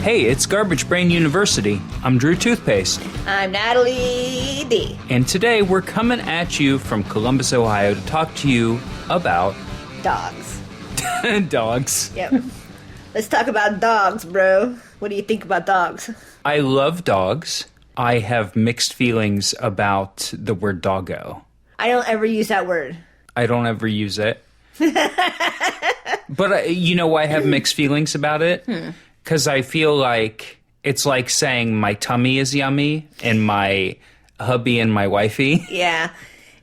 Hey, it's Garbage Brain University. I'm Drew Toothpaste. I'm Natalie D. And today we're coming at you from Columbus, Ohio to talk to you about... Dogs. Dogs. Yep. Let's talk about dogs, bro. What do you think about dogs? I love dogs. I have mixed feelings about the word doggo. I don't ever use that word. I don't ever use it. But you know why I have mixed feelings about it? Because I feel like it's like saying my tummy is yummy and my hubby and my wifey. Yeah.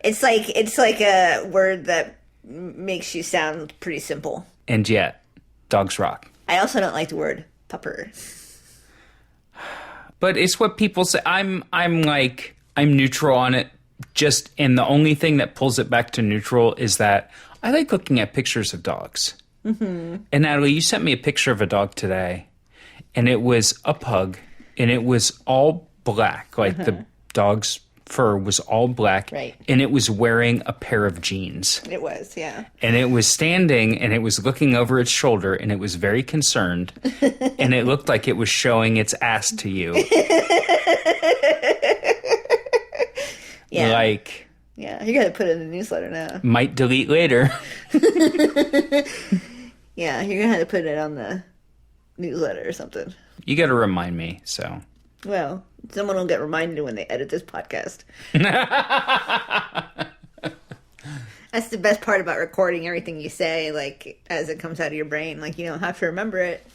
It's like a word that makes you sound pretty simple. And yet, dogs rock. I also don't like the word pupper. But it's what people say. I'm neutral on it. And the only thing that pulls it back to neutral is that I like looking at pictures of dogs. Mm-hmm. And Natalie, you sent me a picture of a dog today, and it was a pug, and it was all black. Like the dog's fur was all black. Right. And it was wearing a pair of jeans. It was, yeah. And it was standing, and it was looking over its shoulder, and it was very concerned. And it looked like it was showing its ass to you. Yeah. Yeah, you gotta put it in the newsletter now. Might delete later. Yeah, you're gonna have to put it on the newsletter or something. You gotta remind me, so. Well, someone will get reminded when they edit this podcast. That's the best part about recording everything you say, like, as it comes out of your brain. Like, you don't have to remember it.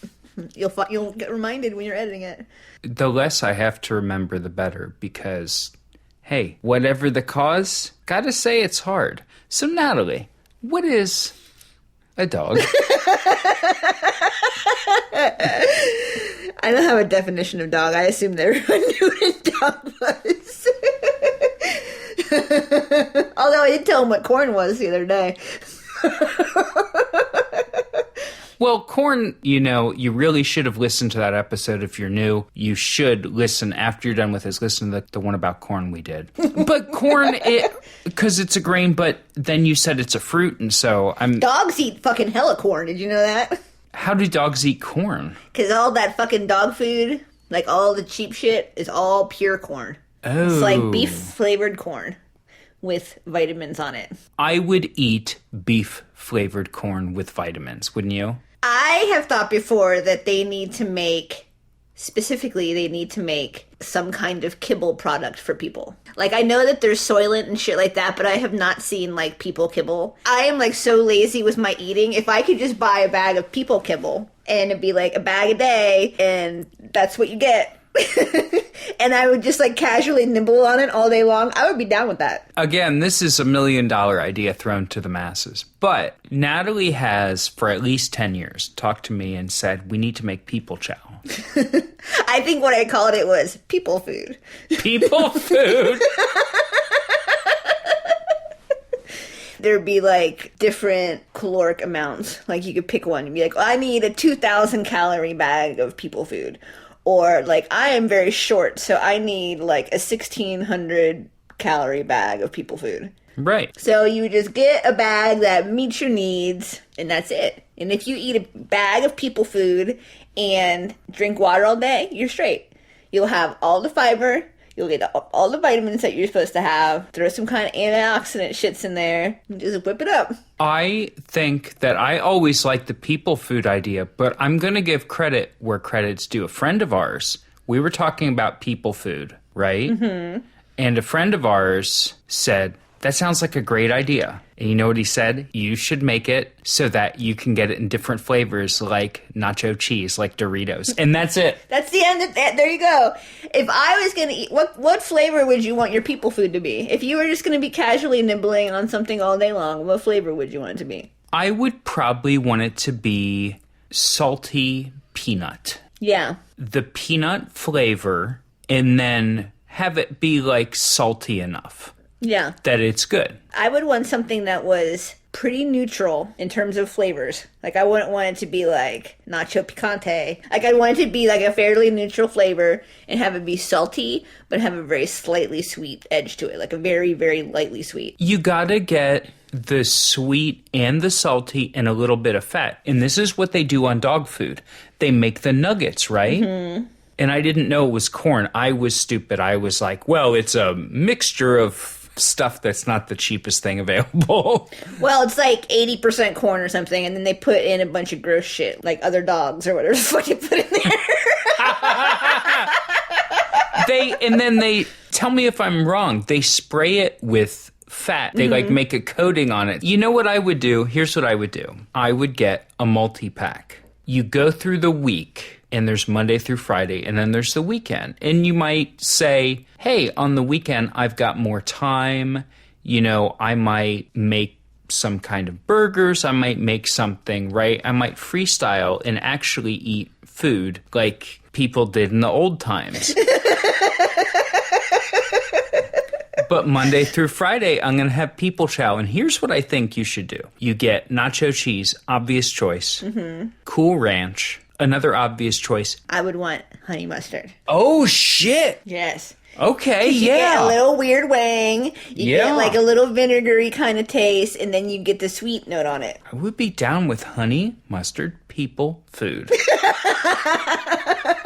You'll get reminded when you're editing it. The less I have to remember, the better, because, hey, whatever the cause, gotta say it's hard. So, Natalie, what is a dog? I don't have a definition of dog. I assumed everyone knew what a dog was. Although I did tell him what corn was the other day. Well, corn, you know, you really should have listened to that episode if you're new. You should listen after you're done with this. Listen to the one about corn we did. But corn, because it's a grain, but then you said it's a fruit, and so I'm... Dogs eat fucking hella corn. Did you know that? How do dogs eat corn? Because all that fucking dog food, like all the cheap shit, is all pure corn. Oh. It's like beef-flavored corn with vitamins on it. I would eat beef-flavored corn with vitamins, wouldn't you? I have thought before that they need to make some kind of kibble product for people. Like, I know that there's Soylent and shit like that, but I have not seen, like, people kibble. I am, like, so lazy with my eating. If I could just buy a bag of people kibble, and it'd be, like, a bag a day, and that's what you get. And I would just, like, casually nibble on it all day long, I would be down with that. Again, this is $1 million idea thrown to the masses. But Natalie has, for at least 10 years, talked to me and said, we need to make people chow. I think what I called it was people food. People food? There'd be, like, different caloric amounts. Like, you could pick one and be like, oh, I need a 2,000 calorie bag of people food. Or, like, I am very short, so I need, like, a 1,600 calorie bag of people food. Right. So you just get a bag that meets your needs, and that's it. And if you eat a bag of people food and drink water all day, you're straight. You'll have all the fiber, you'll get all the vitamins that you're supposed to have, throw some kind of antioxidant shits in there, and just whip it up. I think that I always like the people food idea, but I'm going to give credit where credit's due. A friend of ours, we were talking about people food, right? Mm-hmm. And a friend of ours said, that sounds like a great idea. And you know what he said? You should make it so that you can get it in different flavors, like nacho cheese, like Doritos. And that's it. That's the end of that. There you go. If I was going to eat, what flavor would you want your people food to be? If you were just going to be casually nibbling on something all day long, what flavor would you want it to be? I would probably want it to be salty peanut. Yeah. The peanut flavor, and then have it be, like, salty enough. Yeah. That it's good. I would want something that was pretty neutral in terms of flavors. Like, I wouldn't want it to be like nacho picante. Like, I want it to be like a fairly neutral flavor and have it be salty, but have a very slightly sweet edge to it. Like a very, very lightly sweet. You gotta get the sweet and the salty and a little bit of fat. And this is what they do on dog food. They make the nuggets, right? Mm-hmm. And I didn't know it was corn. I was stupid. I was like, well, it's a mixture of stuff that's not the cheapest thing available. Well, it's like 80% corn or something, and then they put in a bunch of gross shit, like other dogs or whatever the fuck you put in there. And then they, tell me if I'm wrong, they spray it with fat. They like make a coating on it. You know what I would do? Here's what I would do. I would get a multi-pack. You go through the week, and there's Monday through Friday, and then there's the weekend. And you might say, hey, on the weekend, I've got more time. You know, I might make some kind of burgers. I might make something, right? I might freestyle and actually eat food like people did in the old times. But Monday through Friday, I'm going to have people chow. And here's what I think you should do. You get nacho cheese, obvious choice. Mm-hmm. Cool Ranch, another obvious choice. I would want honey mustard. Oh, shit. Yes. Okay, you get a little weird wang. You get like a little vinegary kind of taste, and then you get the sweet note on it. I would be down with honey, mustard, people, food.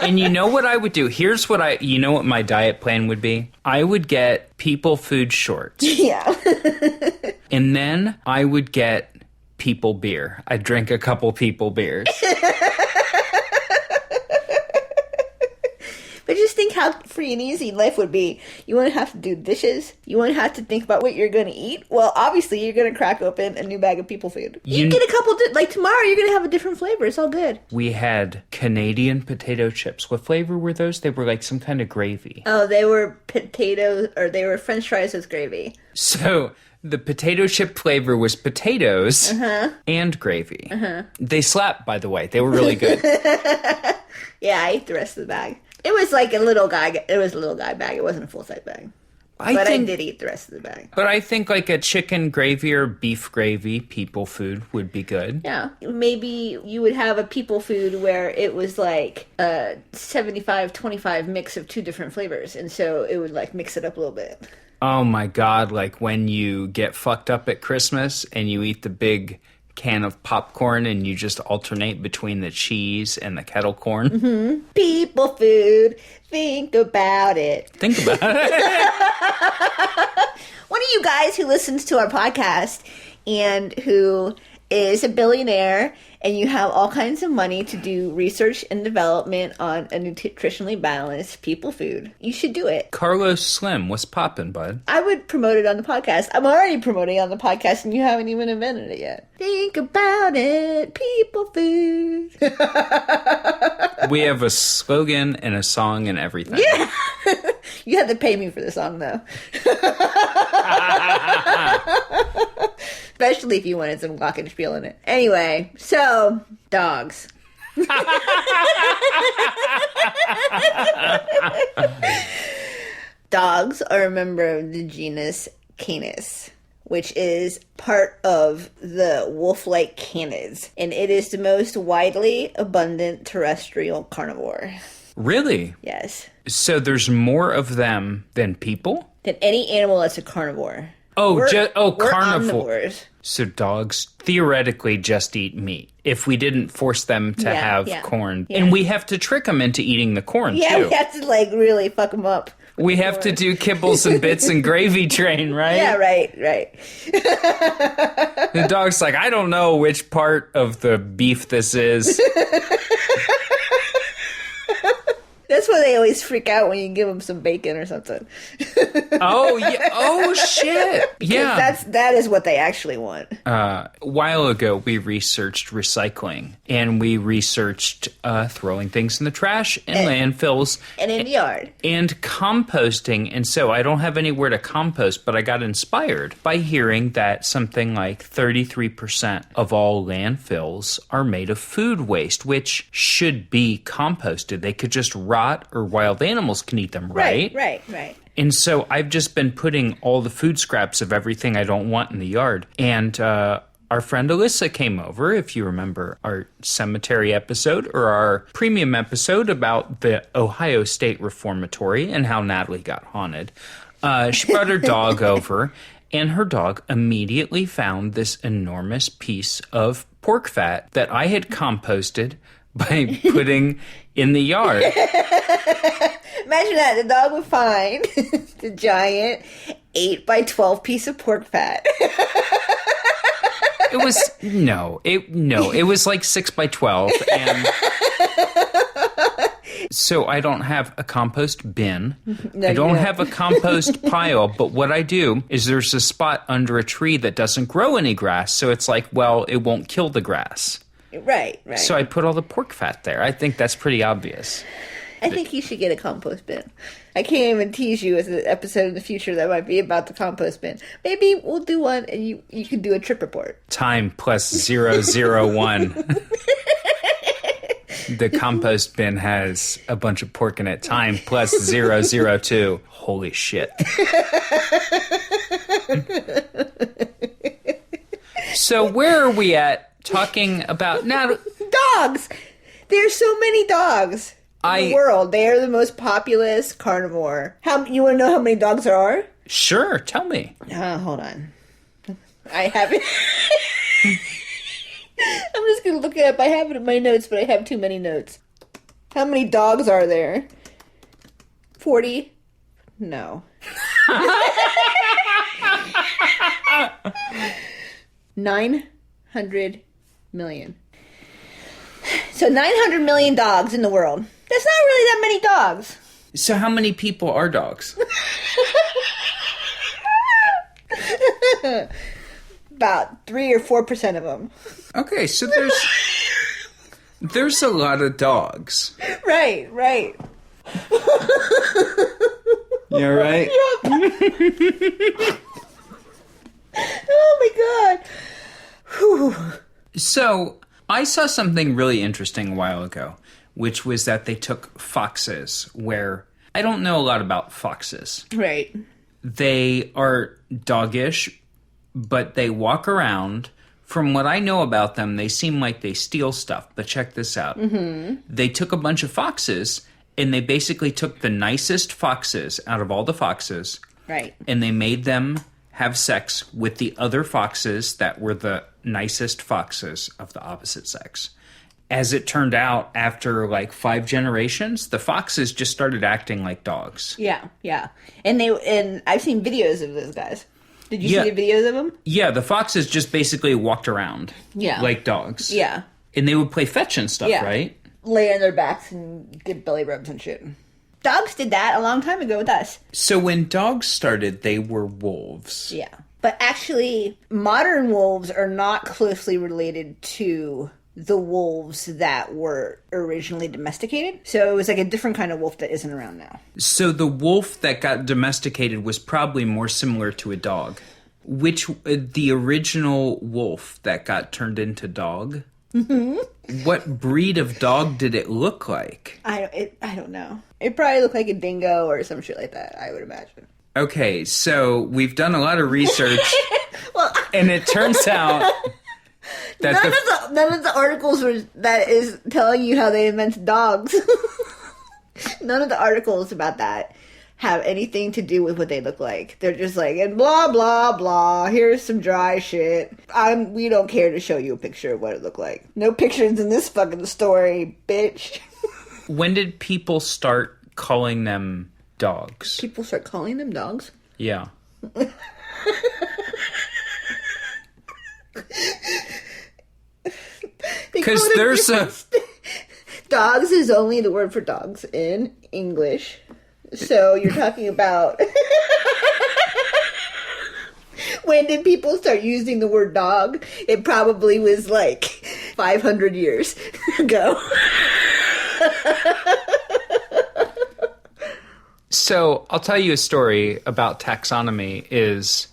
And you know what I would do? Here's what you know what my diet plan would be? I would get people food shorts. Yeah. And then I would get people beer. I'd drink a couple people beers. But just think how free and easy life would be. You wouldn't have to do dishes. You wouldn't have to think about what you're going to eat. Well, obviously, you're going to crack open a new bag of people food. You get a couple, like tomorrow, you're going to have a different flavor. It's all good. We had Canadian potato chips. What flavor were those? They were like some kind of gravy. Oh, they were potatoes, or they were French fries with gravy. So the potato chip flavor was potatoes and gravy. Uh-huh. They slapped, by the way. They were really good. Yeah, I ate the rest of the bag. It was like a little guy. It was a little guy bag. It wasn't a full-size bag. I did eat the rest of the bag. But I think like a chicken gravy or beef gravy, people food, would be good. Yeah. Maybe you would have a people food where it was like a 75-25 mix of two different flavors. And so it would like mix it up a little bit. Oh my God. Like when you get fucked up at Christmas and you eat the big can of popcorn and you just alternate between the cheese and the kettle corn. Mm-hmm. People food. Think about it. Think about it. One of you guys who listens to our podcast and who is a billionaire and you have all kinds of money to do research and development on a nutritionally balanced people food, you should do it. Carlos Slim, what's poppin', bud? I would promote it on the podcast. I'm already promoting it on the podcast and you haven't even invented it yet. Think about it, people food. We have a slogan and a song and everything. Yeah. You had to pay me for the song, though. Especially if you wanted some glockenspiel in it. Anyway, so, dogs. Dogs are a member of the genus Canis, which is part of the wolf-like canids, and it is the most widely abundant terrestrial carnivore. Really? Yes. So there's more of them than people? Than any animal that's a carnivore. Oh, we're carnivore. Omnivores. So dogs theoretically just eat meat if we didn't force them to have corn. Yeah. And we have to trick them into eating the corn, too. Yeah, we have to, like, really fuck them up. We have to do kibbles and bits and gravy train, right? Yeah, right. The dog's like, I don't know which part of the beef this is. That's why they always freak out when you give them some bacon or something. Oh, yeah. Oh, shit. Yeah. That is what they actually want. A while ago, we researched recycling. And we researched throwing things in the trash and landfills. And in the yard. And composting. And so I don't have anywhere to compost, but I got inspired by hearing that something like 33% of all landfills are made of food waste, which should be composted. They could just rot or wild animals can eat them, right? Right. And so I've just been putting all the food scraps of everything I don't want in the yard. And our friend Alyssa came over, if you remember our cemetery episode or our premium episode about the Ohio State Reformatory and how Natalie got haunted. She brought her dog over, and her dog immediately found this enormous piece of pork fat that I had composted by putting in the yard. Imagine that. The dog would find the giant 8 by 12 piece of pork fat. It was like 6 by 12. And so I don't have a compost bin. No, I don't have a compost pile. But what I do is there's a spot under a tree that doesn't grow any grass. So it's like, well, it won't kill the grass. Right. So I put all the pork fat there. I think that's pretty obvious. I think you should get a compost bin. I can't even tease you as an episode in the future that might be about the compost bin. Maybe we'll do one and you can do a trip report. Time plus 001. The compost bin has a bunch of pork in it. Time plus 002. Holy shit. So where are we at talking about now? Dogs! There's so many dogs in the world. They are the most populous carnivore. You want to know how many dogs there are? Sure, tell me. Hold on. I haven't. I'm just going to look it up. I have it in my notes, but I have too many notes. How many dogs are there? 40? No. 900 million. So 900 million dogs in the world. That's not really that many dogs. So how many people are dogs? About 3 or 4% of them. Okay, so there's a lot of dogs. Right. You all right? Oh my god. Whew. So I saw something really interesting a while ago, which was that they took foxes, where I don't know a lot about foxes. Right. They are doggish, but they walk around. From what I know about them, they seem like they steal stuff. But check this out. Mm-hmm. They took a bunch of foxes, and they basically took the nicest foxes out of all the foxes. Right. And they made them have sex with the other foxes that were the nicest foxes of the opposite sex. As it turned out, after like 5 generations, the foxes just started acting like dogs. Yeah. And I've seen videos of those guys. Did you see the videos of them? Yeah, the foxes just basically walked around like dogs. Yeah. And they would play fetch and stuff, right? Lay on their backs and get belly rubs and shit. Dogs did that a long time ago with us. So when dogs started, they were wolves. Yeah. But actually, modern wolves are not closely related to the wolves that were originally domesticated. So it was like a different kind of wolf that isn't around now. So the wolf that got domesticated was probably more similar to a dog. The original wolf that got turned into dog? Mm-hmm. What breed of dog did it look like? I don't know. It probably looked like a dingo or some shit like that, I would imagine. Okay, so we've done a lot of research, and it turns out that none of the articles that is telling you how they invented dogs. None of the articles about that have anything to do with what they look like. They're just like, and blah, blah, blah, here's some dry shit. We don't care to show you a picture of what it looked like. No pictures in this fucking story, bitch. When did people start calling them dogs? People start calling them dogs? Yeah. Because there's dogs is only the word for dogs in English. So you're talking about when did people start using the word dog? It probably was like 500 years ago. So I'll tell you a story about taxonomy.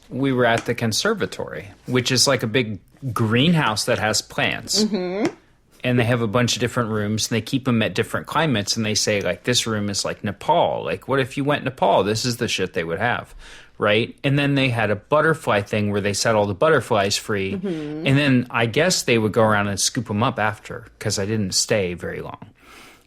We were at the conservatory, which is like a big greenhouse that has plants. Mm-hmm. And they have a bunch of different rooms, and they keep them at different climates, and they say, like, this room is like Nepal. Like, what if you went Nepal? This is the shit they would have, right? And then they had a butterfly thing where they set all the butterflies free. And then I guess they would go around and scoop them up after, because I didn't stay very long.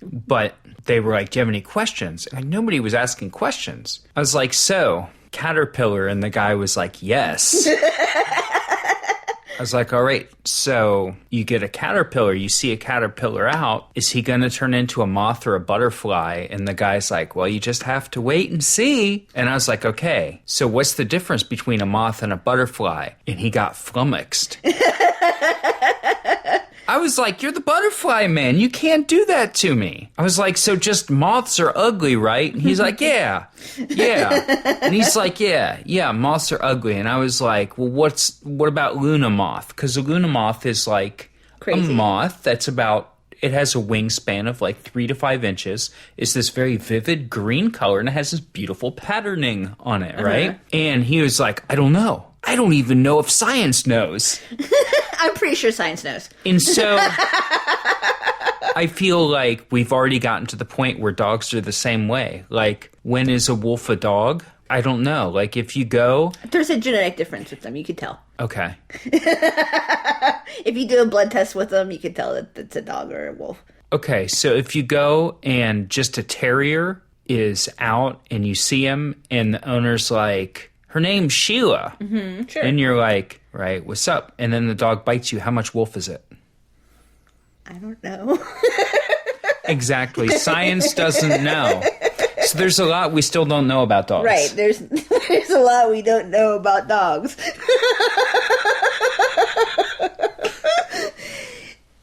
But they were like, do you have any questions? And nobody was asking questions. I was like, so, caterpillar, and the guy was like, yes. I was like, all right, so you get a caterpillar, you see a caterpillar out. Is he going to turn into a moth or a butterfly? And the guy's like, well, you just have to wait and see. And I was like, okay, so what's the difference between a moth and a butterfly? And he got flummoxed. I was like, you're the butterfly man. You can't do that to me. I was like, so just moths are ugly, right? And he's like, yeah. And he's like, yeah, moths are ugly. And I was like, well, what about Luna moth? Because a Luna moth is like Crazy. a moth that's about, it has a wingspan of like 3 to 5 inches. It's this very vivid green color, and it has this beautiful patterning on it, right? And he was like, I don't know. I don't even know if science knows. I'm pretty sure science knows. And so I feel like we've already gotten to the point where dogs are the same way. Like, when is a wolf a dog? I don't know. Like, if you go... There's a genetic difference with them. You could tell. Okay. If you do a blood test with them, you could tell that it's a dog or a wolf. Okay, so if you go and just a terrier is out and you see him and the owner's like... Her name's Sheila. Sure. And you're like, right, what's up? And then the dog bites you. How much wolf is it? I don't know. Exactly. Science doesn't know. So there's a lot we still don't know about dogs. Right. There's a lot we don't know about dogs.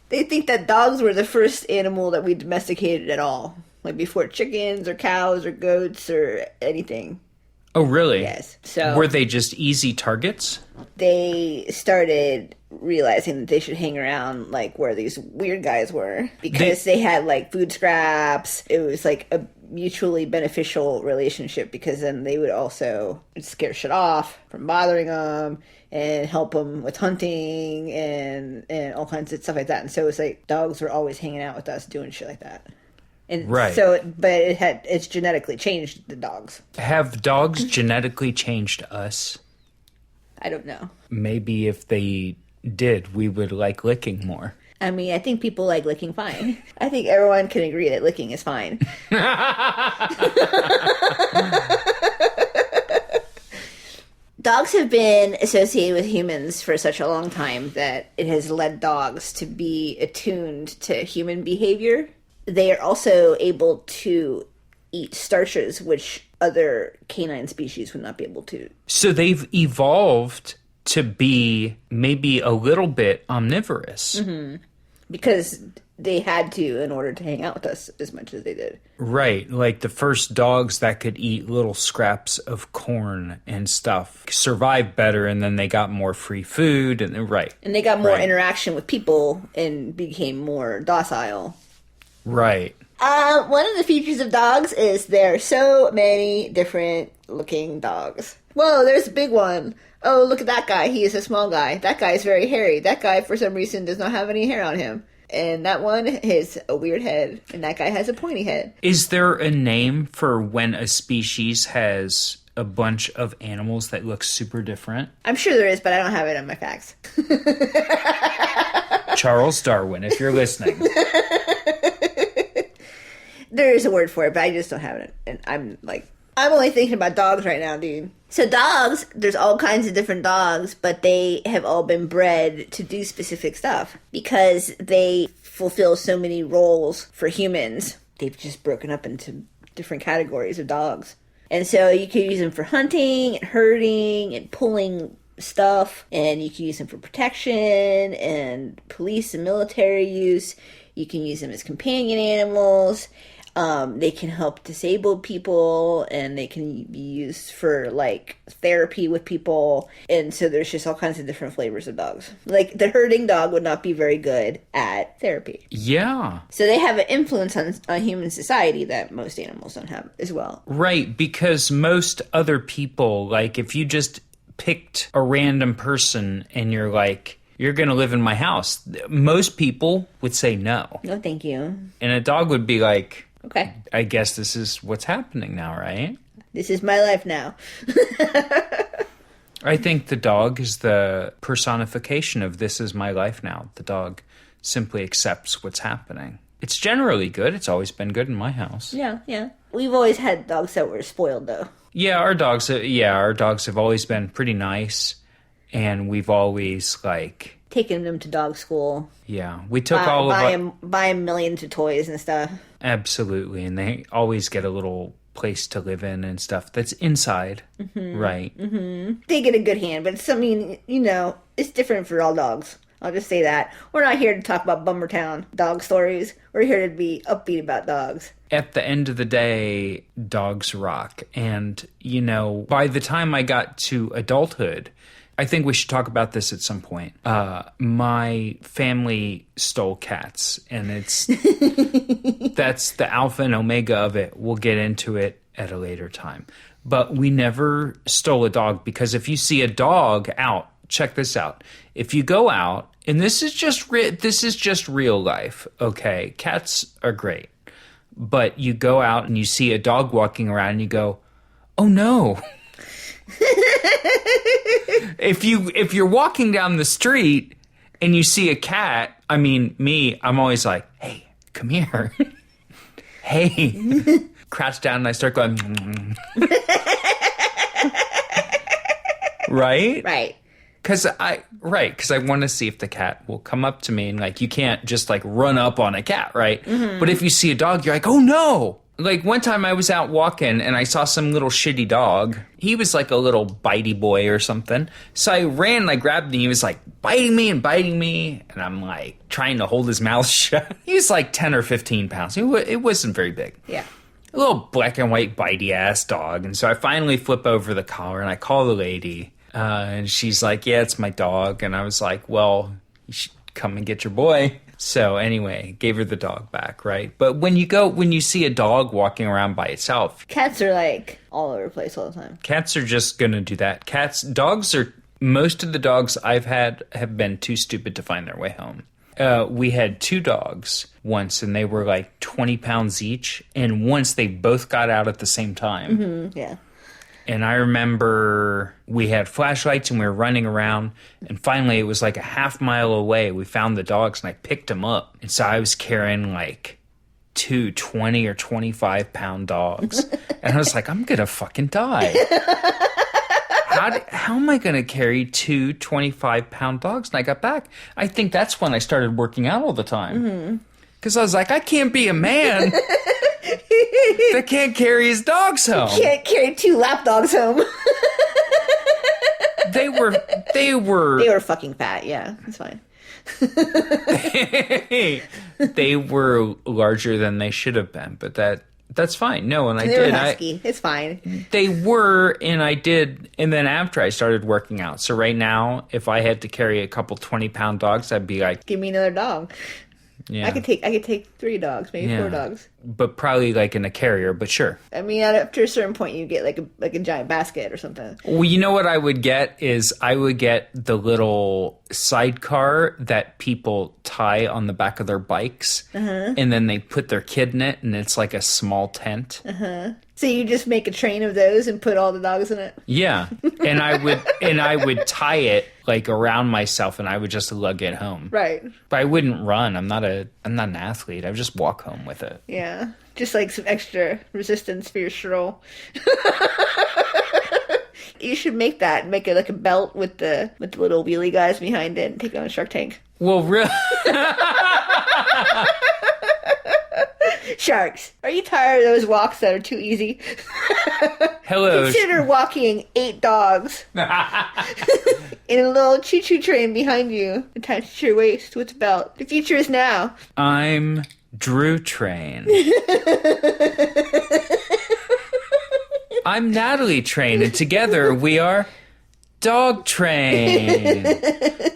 They think that dogs were the first animal that we domesticated at all. Like before chickens or cows or goats or anything. Oh, really? Yes. So were they just easy targets? They started realizing that they should hang around like where these weird guys were because they had like food scraps. It was like a mutually beneficial relationship because then they would also scare shit off from bothering them and help them with hunting and all kinds of stuff like that. And so it's like dogs were always hanging out with us doing shit like that. And right. So, but it's genetically changed the dogs. Have dogs genetically changed us? I don't know. Maybe if they did, we would like licking more. I mean, I think people like licking fine. I think everyone can agree that licking is fine. Dogs have been associated with humans for such a long time that it has led dogs to be attuned to human behavior. They are also able to eat starches, which other canine species would not be able to. So they've evolved to be maybe a little bit omnivorous. Mm-hmm. Because they had to in order to hang out with us as much as they did. Right. Like the first dogs that could eat little scraps of corn and stuff survived better, and then they got more free food. And right. And they got more interaction with people and became more docile. Right. One of the features of dogs is there are so many different looking dogs. Whoa, there's a big one. Oh, look at that guy. He is a small guy. That guy is very hairy. That guy, for some reason, does not have any hair on him. And that one has a weird head. And that guy has a pointy head. Is there a name for when a species has a bunch of animals that look super different? I'm sure there is, but I don't have it on my facts. Charles Darwin, if you're listening. There is a word for it, but I just don't have it. And I'm only thinking about dogs right now, dude. So dogs, there's all kinds of different dogs, but they have all been bred to do specific stuff because they fulfill so many roles for humans. They've just broken up into different categories of dogs. And so you can use them for hunting and herding and pulling stuff, and you can use them for protection and police and military use. You can use them as companion animals. They can help disabled people, and they can be used for, like, therapy with people. And so there's just all kinds of different flavors of dogs. Like, the herding dog would not be very good at therapy. Yeah. So they have an influence on human society that most animals don't have as well. Right, because most other people, like, if you just picked a random person and you're like, you're going to live in my house. Most people would say no. No, thank you. And a dog would be like, okay, I guess this is what's happening now, right? This is my life now. I think the dog is the personification of this is my life now. The dog simply accepts what's happening. It's generally good. It's always been good in my house. Yeah, yeah. We've always had dogs that were spoiled, though. Yeah, our dogs have always been pretty nice, and we've always like taken them to dog school. Yeah, we took buy them millions of toys and stuff. Absolutely, and they always get a little place to live in and stuff that's inside, right? Mm-hmm. They get a good hand, but it's, I mean, you know, it's different for all dogs. I'll just say that. We're not here to talk about Bummertown dog stories. We're here to be upbeat about dogs. At the end of the day, dogs rock. And, you know, by the time I got to adulthood, I think we should talk about this at some point. My family stole cats, and that's the alpha and omega of it. We'll get into it at a later time. But we never stole a dog, because if you see a dog out, check this out. If you go out, and this is just real life, okay? Cats are great. But you go out and you see a dog walking around and you go, oh no. If you're walking down the street and you see a cat, I mean, I'm always like, hey, come here. Hey. Crouch down and I start going, right? Right. Because I want to see if the cat will come up to me, and like, you can't just like run up on a cat, right? Mm-hmm. But if you see a dog, you're like, oh no. Like one time I was out walking and I saw some little shitty dog. He was like a little bitey boy or something. So I ran and I grabbed him and he was like biting me. And I'm like trying to hold his mouth shut. He was like 10 or 15 pounds. It wasn't very big. Yeah. A little black and white bitey ass dog. And so I finally flip over the collar and I call the lady. And she's like, yeah, it's my dog. And I was like, well, you should come and get your boy. So anyway, gave her the dog back, right? But when you see a dog walking around by itself. Cats are like all over the place all the time. Cats are just going to do that. Most of the dogs I've had have been too stupid to find their way home. We had 2 dogs once, and they were like 20 pounds each. And once they both got out at the same time. Mm-hmm, yeah. And I remember we had flashlights and we were running around. And finally, it was like a half mile away. We found the dogs and I picked them up. And so I was carrying like 2 20 or 25 pound dogs. And I was like, I'm going to fucking die. How am I going to carry 2 25 pound dogs? And I got back. I think that's when I started working out all the time. Because I was like, I can't be a man that can't carry his dogs home. You can't carry 2 lap dogs home. They were fucking fat. Yeah, it's fine. They were larger than they should have been, but that's fine. No, and I they did. Were husky. It's fine. They were, and I did. And then after I started working out, so right now, if I had to carry a couple 20-pound dogs, I'd be like, give me another dog. Yeah. I could take 3 dogs, maybe 4 dogs. But probably like in a carrier, but sure. I mean, after a certain point, you get like a giant basket or something. Well, you know what I would get is I would get the little sidecar that people tie on the back of their bikes, and then they put their kid in it, and it's like a small tent. So you just make a train of those and put all the dogs in it? Yeah. And I would tie it like around myself and I would just lug it home. Right. But I wouldn't run. I'm not an athlete. I would just walk home with it. Yeah. Just like some extra resistance for your stroll. You should make that. Make it like a belt with the little wheelie guys behind it and take it on a Shark Tank. Well, really? Sharks, are you tired of those walks that are too easy? Hello. Consider walking 8 dogs in a little choo-choo train behind you, attached to your waist with a belt. The future is now. I'm Drew Train. I'm Natalie Train, and together we are Dog Train.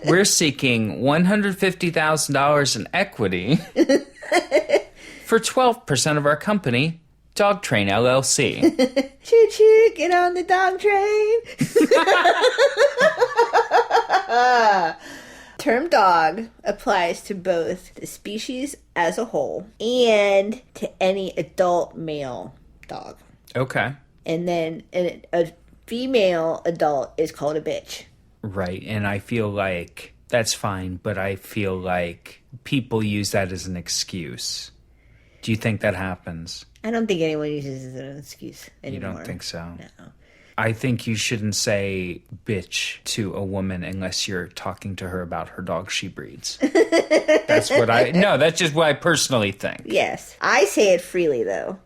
We're seeking $150,000 in equity for 12% of our company, Dog Train LLC. Choo-choo, get on the dog train. term dog applies to both the species as a whole and to any adult male dog. Okay. And then a female adult is called a bitch. Right. And I feel like that's fine, but I feel like people use that as an excuse. Do you think that happens? I don't think anyone uses it as an excuse anymore. You don't think so? No. I think you shouldn't say bitch to a woman unless you're talking to her about her dog she breeds. That's just what I personally think. Yes. I say it freely, though.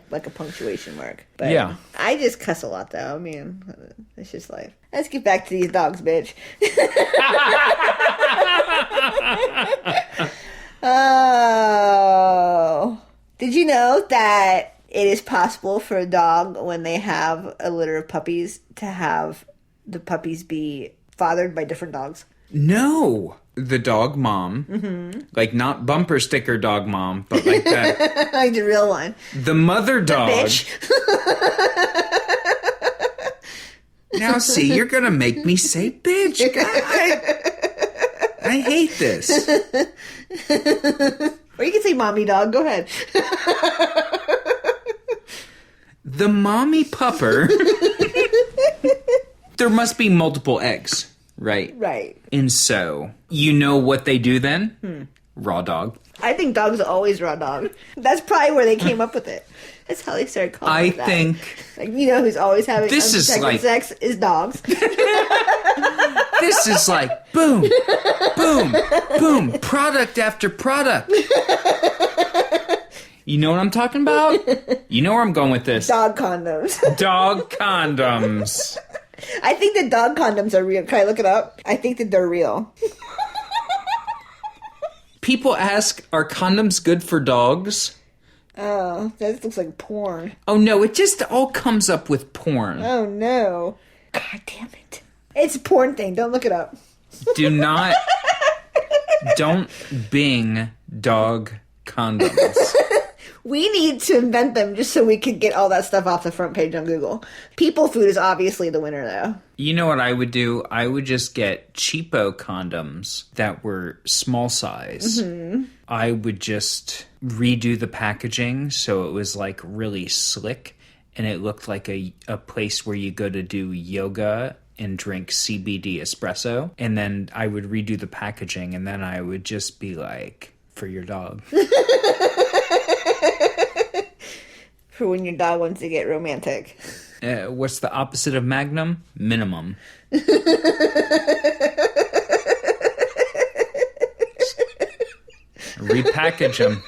Like a punctuation mark. But yeah. I just cuss a lot, though. I mean, it's just life. Let's get back to these dogs, bitch. Oh. Did you know that it is possible for a dog, when they have a litter of puppies, to have the puppies be fathered by different dogs? No. The dog mom. Mm-hmm. Like, not bumper sticker dog mom, but like that. Like the real one. The mother dog. The bitch. Now, see, you're going to make me say bitch. I hate this. Or you can say mommy dog. Go ahead. The mommy pupper. There must be multiple eggs, right? Right. And so, you know what they do then? Raw dog. I think dogs are always raw dog. That's probably where they came up with it. That's how they started calling it that. I think... Like, you know who's always having unprotected sex is dogs. This is like, boom, boom, boom, product after product. You know what I'm talking about? You know where I'm going with this. Dog condoms. Dog condoms. I think that dog condoms are real. Can I look it up? I think that they're real. People ask, are condoms good for dogs? Oh, that looks like porn. Oh, no, it just all comes up with porn. Oh, no. God damn it. It's a porn thing. Don't look it up. Don't Bing dog condoms. We need to invent them just so we can get all that stuff off the front page on Google. People food is obviously the winner, though. You know what I would do? I would just get cheapo condoms that were small size. Mm-hmm. I would just redo the packaging so it was like really slick and it looked like a place where you go to do yoga and drink CBD espresso. And then I would redo the packaging and then I would just be like, for your dog. For when your dog wants to get romantic. What's the opposite of magnum? Minimum. Repackage them.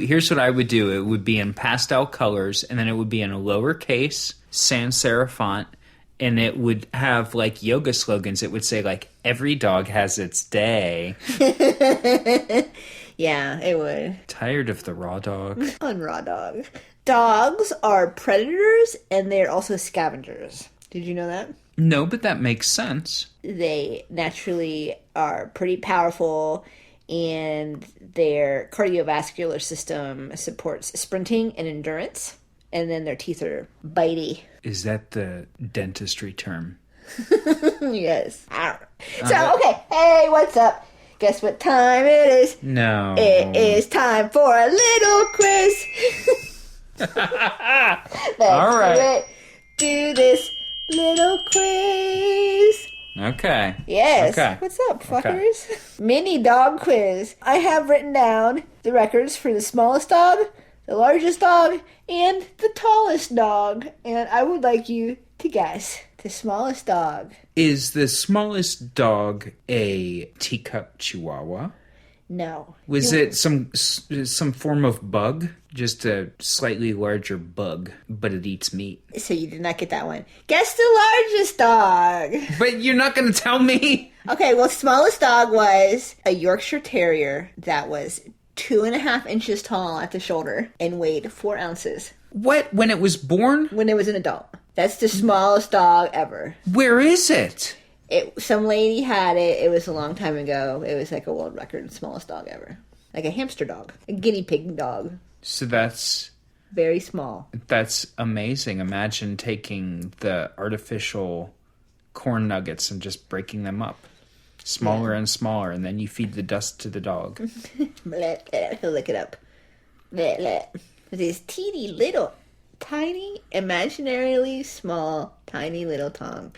Here's what I would do. It would be in pastel colors, and then it would be in a lowercase sans serif font, and it would have, like, yoga slogans. It would say, like, every dog has its day. Yeah, it would. Tired of the raw dog. On raw dog. Dogs are predators, and they're also scavengers. Did you know that? No, but that makes sense. They naturally are pretty powerful, and their cardiovascular system supports sprinting and endurance. And then their teeth are bitey. Is that the dentistry term? Yes. So, okay. Hey, what's up? Guess what time it is? No. It is time for a little quiz. All right. Do this little quiz. Okay. Yes. Okay. What's up, fuckers? Okay. Mini dog quiz. I have written down the records for the smallest dog, the largest dog, and the tallest dog. And I would like you to guess the smallest dog. Is the smallest dog a teacup chihuahua? No. Was it some form of bug? Just a slightly larger bug, but it eats meat. So you did not get that one. Guess the largest dog. But you're not going to tell me. Okay, well, smallest dog was a Yorkshire Terrier that was 2.5 inches tall at the shoulder and weighed 4 ounces. What? When it was born? When it was an adult. That's the smallest dog ever. Where is it? Some lady had it. It was a long time ago. It was like a world record, smallest dog ever. Like a hamster dog. A guinea pig dog. So that's... very small. That's amazing. Imagine taking the artificial corn nuggets and just breaking them up. Smaller and smaller, and then you feed the dust to the dog. He'll lick it up. With his teeny little, tiny, imaginarily small, tiny little tongue.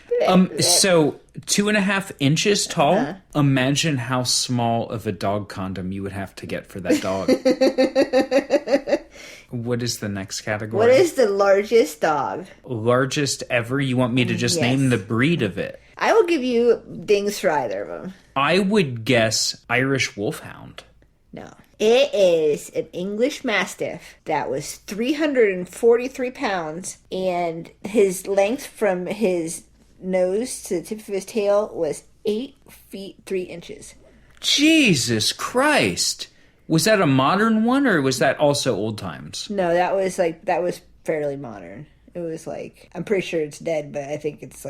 So 2.5 inches tall? Imagine how small of a dog condom you would have to get for that dog. What is the next category? What is the largest dog? Largest ever? You want me to just name the breed of it? I will give you dings for either of them. I would guess Irish Wolfhound. No. It is an English Mastiff that was 343 pounds, and his length from his nose to the tip of his tail was 8 feet 3 inches. Jesus Christ! Was that a modern one, or was that also old times? No, that was fairly modern. It was like, I'm pretty sure it's dead, but I think it's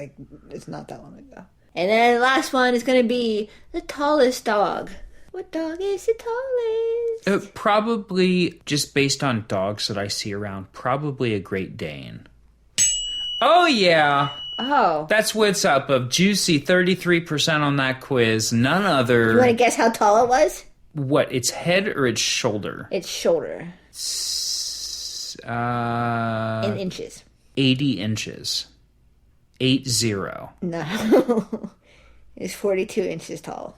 not that long ago. And then the last one is going to be the tallest dog. What dog is the tallest? Probably, just based on dogs that I see around, probably a Great Dane. Oh, yeah. Oh. That's what's up. Of juicy 33% on that quiz. None other. You want to guess how tall it was? What, its head or its shoulder? Its shoulder. In inches. 80 inches. 80. No. It's 42 inches tall.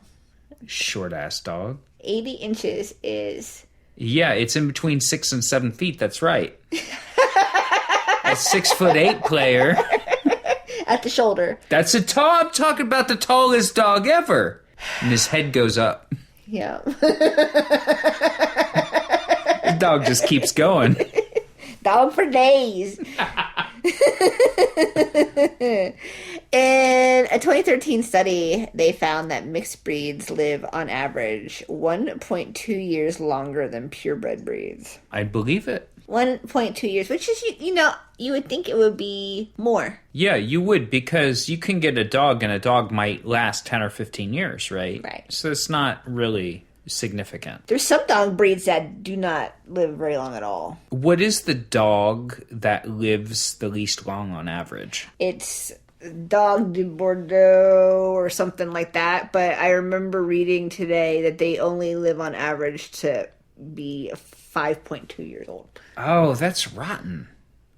Short ass dog. 80 inches is... Yeah, it's in between 6 and 7 feet. That's right. A 6'8" player. At the shoulder. That's a tall. I'm talking about the tallest dog ever. And his head goes up. Yeah. The dog just keeps going. Dog for days. In a 2013 study, they found that mixed breeds live on average 1.2 years longer than purebred breeds. I believe it. 1.2 years, which is, you would think it would be more. Yeah, you would, because you can get a dog and a dog might last 10 or 15 years, right? Right. So it's not really significant. There's some dog breeds that do not live very long at all. What is the dog that lives the least long on average? It's Dog de Bordeaux or something like that, but I remember reading today that they only live on average to be 5.2 years old. Oh, that's rotten.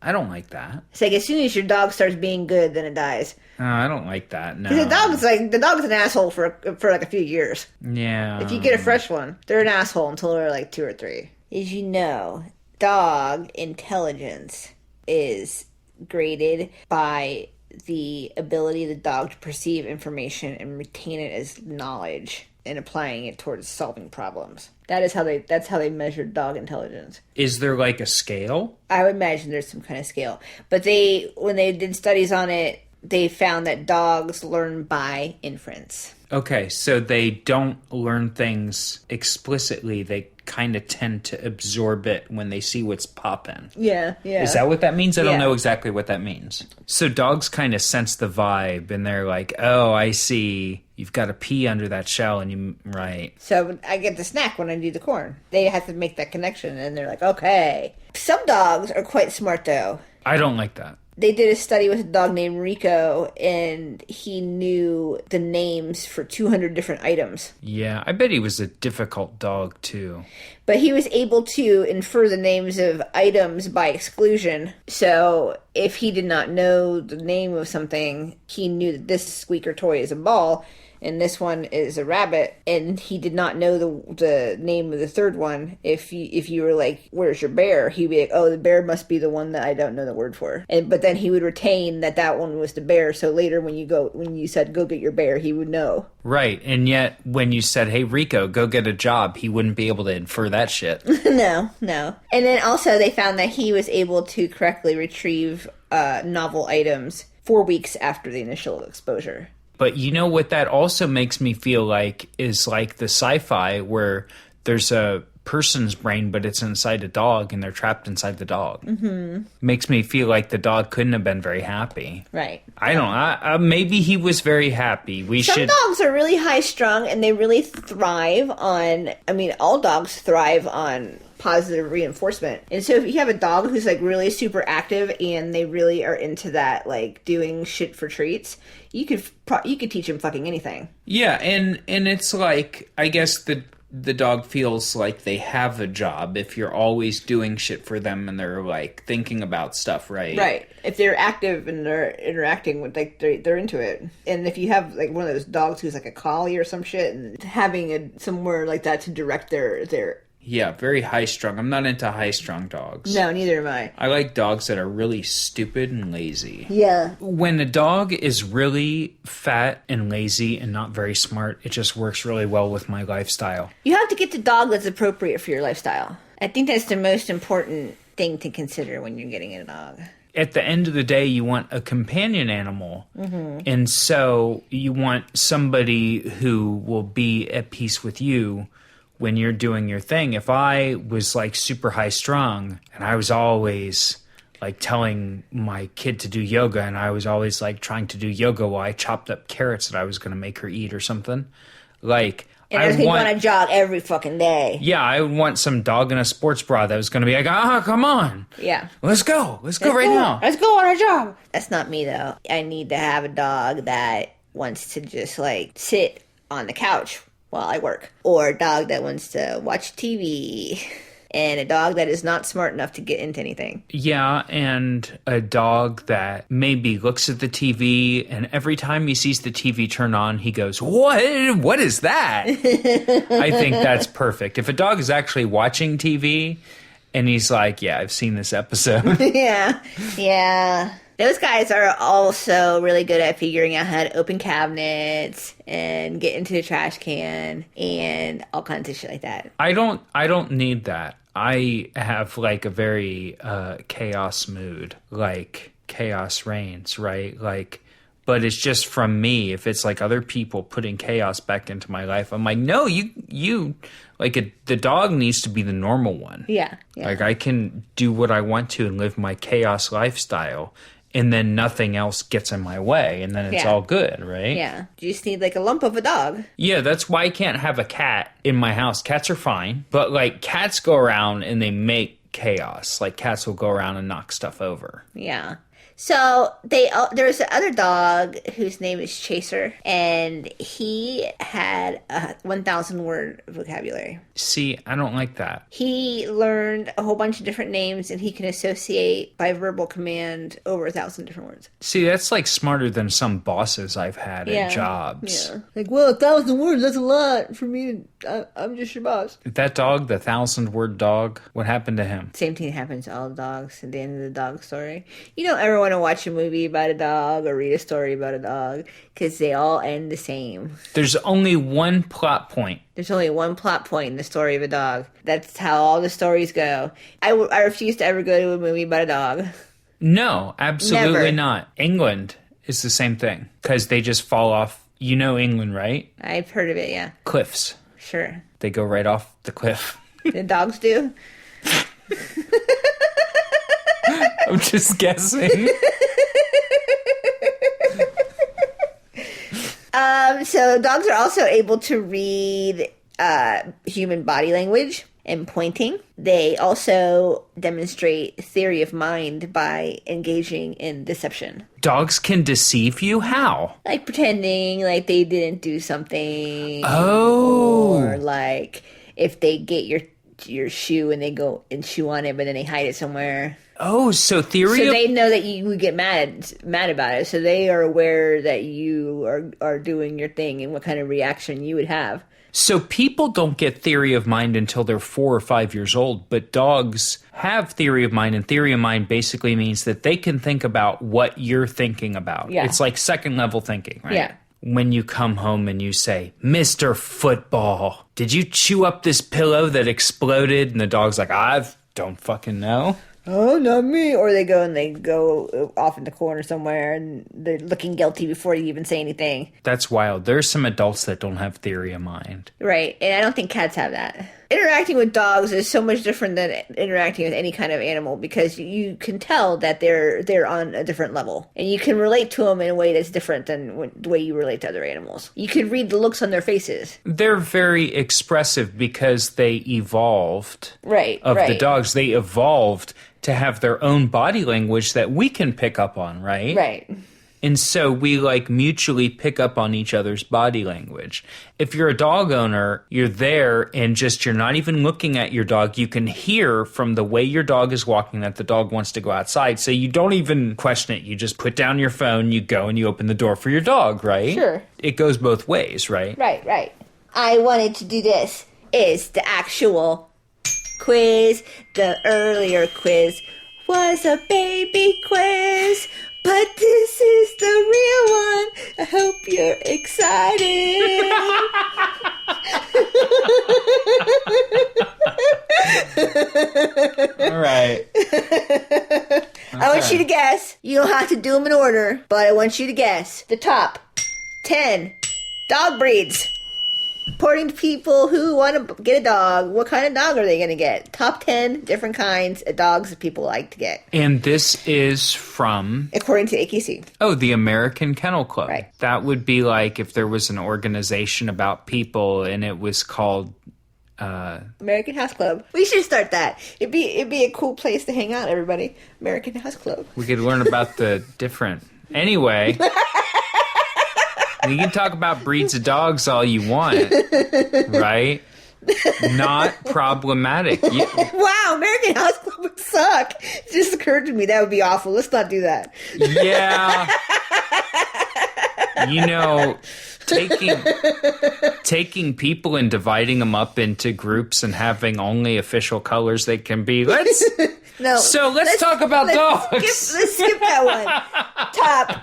I don't like that. It's like as soon as your dog starts being good, then it dies. Oh, I don't like that. No. Because the dog's an asshole for like a few years. Yeah. If you get a fresh one, they're an asshole until they're like 2 or 3. As you know, dog intelligence is graded by the ability of the dog to perceive information and retain it as knowledge and applying it towards solving problems. That's how they measure dog intelligence. Is there like a scale? I would imagine there's some kind of scale. But when they did studies on it, they found that dogs learn by inference. Okay, so they don't learn things explicitly. They kind of tend to absorb it when they see what's popping. Yeah. Is that what that means? I don't know exactly what that means. So dogs kind of sense the vibe, and they're like, oh, I see. You've got to pee under that shell, and you... Right. So I get the snack when I do the corn. They have to make that connection, and they're like, okay. Some dogs are quite smart, though. I don't like that. They did a study with a dog named Rico, and he knew the names for 200 different items. Yeah, I bet he was a difficult dog, too. But he was able to infer the names of items by exclusion. So if he did not know the name of something, he knew that this squeaker toy is a ball, and this one is a rabbit, and he did not know the name of the third one. If you were like, where's your bear? He'd be like, oh, the bear must be the one that I don't know the word for. But then he would retain that one was the bear, so later when you said, go get your bear, he would know. Right, and yet when you said, hey, Rico, go get a job, he wouldn't be able to infer that shit. No. And then also they found that he was able to correctly retrieve novel items 4 weeks after the initial exposure. But you know what that also makes me feel like is like the sci-fi where there's a person's brain, but it's inside a dog, and they're trapped inside the dog. Mm-hmm. Makes me feel like the dog couldn't have been very happy. Right. I don't know. Maybe he was very happy. Some dogs are really high strung, and they really thrive on. I mean, all dogs thrive on positive reinforcement. And so if you have a dog who's like really super active and they really are into that, like doing shit for treats, you could teach them fucking anything. Yeah, and it's like, I guess the dog feels like they have a job if you're always doing shit for them and they're like thinking about stuff, right? Right. If they're active and they're interacting with, like, they're into it. And if you have like one of those dogs who's like a collie or some shit, and having somewhere like that to direct their Yeah, very high-strung. I'm not into high-strung dogs. No, neither am I. I like dogs that are really stupid and lazy. Yeah. When a dog is really fat and lazy and not very smart, it just works really well with my lifestyle. You have to get the dog that's appropriate for your lifestyle. I think that's the most important thing to consider when you're getting a dog. At the end of the day, you want a companion animal. Mm-hmm. And so you want somebody who will be at peace with you when you're doing your thing. If I was like super high strung and I was always like telling my kid to do yoga and I was always like trying to do yoga while I chopped up carrots that I was going to make her eat or something, like, and I want to jog every fucking day. Yeah, I would want some dog in a sports bra that was going to be like, come on. Yeah. Let's go right now. Let's go on a jog. That's not me, though. I need to have a dog that wants to just like sit on the couch while I work, or a dog that wants to watch TV, and a dog that is not smart enough to get into anything. Yeah, and a dog that maybe looks at the TV, and every time he sees the TV turn on, he goes, What is that? I think that's perfect. If a dog is actually watching TV, and he's like, yeah, I've seen this episode. Yeah. Those guys are also really good at figuring out how to open cabinets and get into the trash can and all kinds of shit like that. I don't need that. I have like a very chaos mood, like chaos reigns, right? Like, but it's just from me. If it's like other people putting chaos back into my life, I'm like, no, you like the dog needs to be the normal one. Yeah. Like I can do what I want to and live my chaos lifestyle. And then nothing else gets in my way, and then it's all good, right? Yeah. You just need, like, a lump of a dog. Yeah, that's why I can't have a cat in my house. Cats are fine, but, like, cats go around and they make chaos. Like, cats will go around and knock stuff over. Yeah. So there's another dog whose name is Chaser, and he had a 1,000 word vocabulary. See, I don't like that. He learned a whole bunch of different names, and he can associate by verbal command over 1,000 different words. See, that's like smarter than some bosses I've had at jobs. Yeah. Like, well, 1,000 words, that's a lot for me. I'm just your boss. That dog, the 1,000-word dog, what happened to him? Same thing happens to all dogs at the end of the dog story. You don't ever want to watch a movie about a dog or read a story about a dog because they all end the same. There's only one plot point. There's only one plot point in the story of a dog. That's how all the stories go. I refuse to ever go to a movie about a dog. No, absolutely Never. not. England is the same thing because they just fall off. You know England, right? I've heard of it, yeah. Cliffs. Sure. They go right off the cliff. The dogs do? I'm just guessing. So dogs are also able to read human body language and pointing. They also demonstrate theory of mind by engaging in deception. Dogs can deceive you? How? Like pretending like they didn't do something. Oh. Or like if they get your shoe and they go and chew on it, but then they hide it somewhere. Oh, so theory So of... they know that you would get mad about it. So they are aware that you are doing your thing and what kind of reaction you would have. So people don't get theory of mind until they're 4 or 5 years old, but dogs have theory of mind, and theory of mind basically means that they can think about what you're thinking about. Yeah. It's like second level thinking, right? Yeah. When you come home and you say, Mr. Football, did you chew up this pillow that exploded? And the dog's like, I don't fucking know. Oh, not me. Or they go off in the corner somewhere and they're looking guilty before you even say anything. That's wild. There's some adults that don't have theory of mind. Right. And I don't think cats have that. interacting with dogs is so much different than interacting with any kind of animal because you can tell that they're on a different level. And you can relate to them in a way that's different than the way you relate to other animals. You can read the looks on their faces. They're very expressive because they evolved. Right, of right. the dogs. They evolved to have their own body language that we can pick up on, right? Right. And so we like mutually pick up on each other's body language. If you're a dog owner, you're there and just you're not even looking at your dog. You can hear from the way your dog is walking that the dog wants to go outside. So you don't even question it. You just put down your phone, you go and you open the door for your dog, right? Sure. It goes both ways, right? Right, right. I wanted to do this is the actual quiz. The earlier quiz was a baby quiz. But this is the real one. I hope you're excited. All right. Okay. I want you to guess. You don't have to do them in order, but I want you to guess the top 10 dog breeds. According to people who want to get a dog, what kind of dog are they going to get? Top 10 different kinds of dogs that people like to get. And this is from... According to AKC. Oh, the American Kennel Club. Right. That would be like if there was an organization about people and it was called... American House Club. We should start that. It'd be a cool place to hang out, everybody. American House Club. We could learn about the different... Anyway... You can talk about breeds of dogs all you want, right? Not problematic. Wow, American House Club would suck. It just occurred to me that would be awful. Let's not do that. Yeah. You know, taking people and dividing them up into groups and having only official colors they can be. Let's talk about dogs. Let's skip that one. Top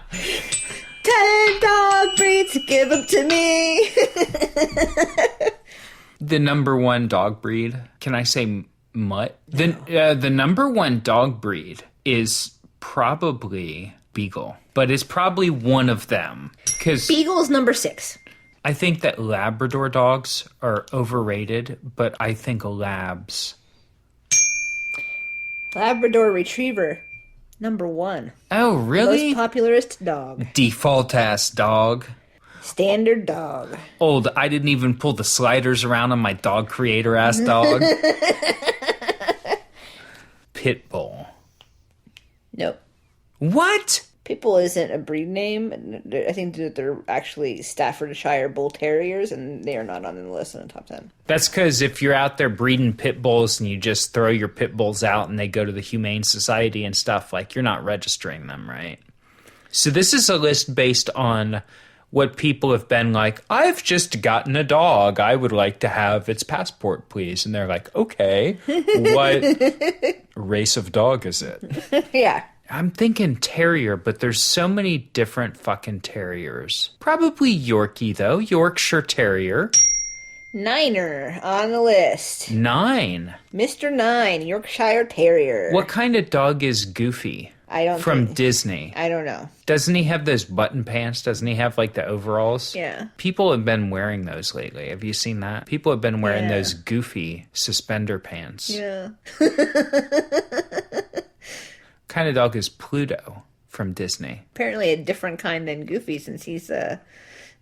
10 dog breeds, give them to me. The number one dog breed, can I say mutt? No. The number one dog breed is probably Beagle, but it's probably one of them. Beagle's number 6. I think that Labrador dogs are overrated, but I think Labs. Labrador Retriever. Number 1. Oh, really? Most popularist dog. Default ass dog. Standard dog. Old, I didn't even pull the sliders around on my dog creator ass dog. Pitbull. Nope. What? Pitbull isn't a breed name. I think that they're actually Staffordshire Bull Terriers, and they are not on the list in the top 10. That's because if you're out there breeding pit bulls and you just throw your pit bulls out and they go to the Humane Society and stuff, like, you're not registering them, right? So this is a list based on what people have been like, I've just gotten a dog. I would like to have its passport, please. And they're like, okay, what race of dog is it? Yeah. I'm thinking terrier, but there's so many different fucking terriers. Probably Yorkie, though. Yorkshire Terrier. Niner on the list. 9. Mr. 9, Yorkshire Terrier. What kind of dog is Goofy? From Disney. I don't know. Doesn't he have those button pants? Doesn't he have, like, the overalls? Yeah. People have been wearing those lately. Have you seen that? People have been wearing those Goofy suspender pants. Yeah. Kind of dog is Pluto from Disney? Apparently a different kind than Goofy, since he's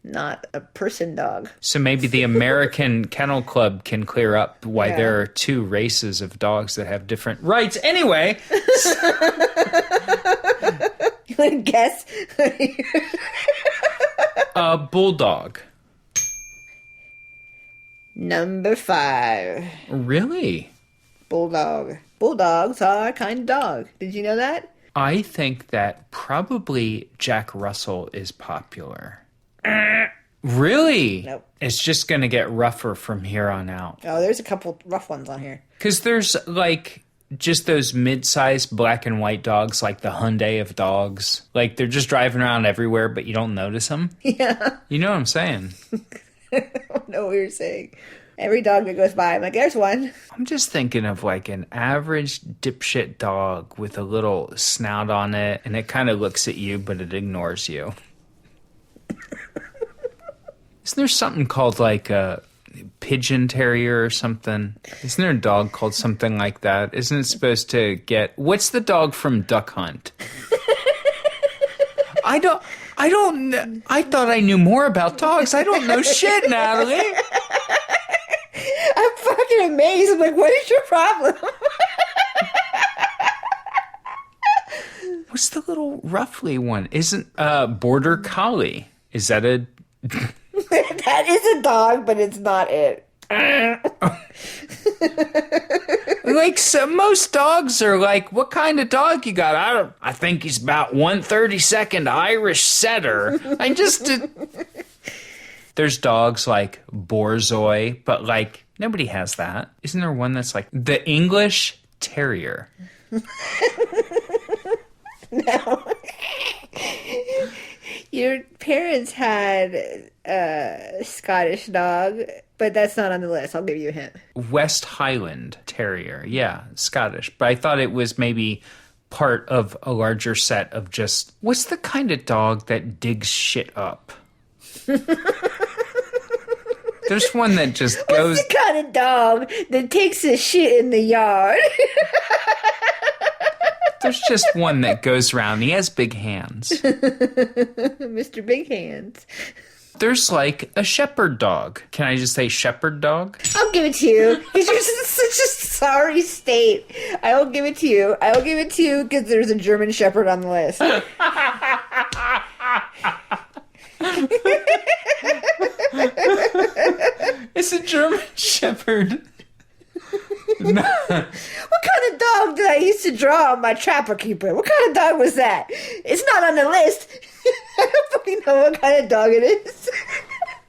not a person dog. So maybe the American Kennel Club can clear up why there are 2 races of dogs that have different rights. Anyway. You want to guess? Bulldog. Number 5. Really? Bulldog. Bulldogs are a kind of dog. Did you know that? I think that probably Jack Russell is popular. Really? Nope. It's just going to get rougher from here on out. Oh, there's a couple rough ones on here. Because there's, like, just those mid-sized black and white dogs, like the Hyundai of dogs. Like, they're just driving around everywhere, but you don't notice them. Yeah. You know what I'm saying? I don't know what you're saying. Every dog that goes by, I'm like, there's one. I'm just thinking of, like, an average dipshit dog with a little snout on it, and it kind of looks at you, but it ignores you. Isn't there something called, like, a pigeon terrier or something. Isn't there a dog called something like that? Isn't it supposed to get... What's the dog from Duck Hunt? I thought I knew more about dogs. I don't know shit, Natalie. I'm fucking amazed. I'm like, what is your problem? What's the little roughly one? Isn't Border Collie? Is that a... That is a dog, but it's not it. Like, so most dogs are like, what kind of dog you got? I think he's about 132nd Irish setter. There's dogs like Borzoi, but like nobody has that. Isn't there one that's like the English Terrier? No. Your parents had a Scottish dog, but that's not on the list. I'll give you a hint. West Highland Terrier. Yeah, Scottish. But I thought it was maybe part of a larger set of just... What's the kind of dog that digs shit up? There's one that just goes... What's the kind of dog that takes a shit in the yard? There's just one that goes around. He has big hands. Mr. Big Hands. There's like a shepherd dog. Can I just say shepherd dog? I'll give it to you. Because you're in such a sorry state. I will give it to you. I will give it to you because there's a German shepherd on the list. It's a German shepherd. No. What kind of dog did I used to draw on my Trapper Keeper? What kind of dog was that? It's not on the list. I don't fucking know what kind of dog it is.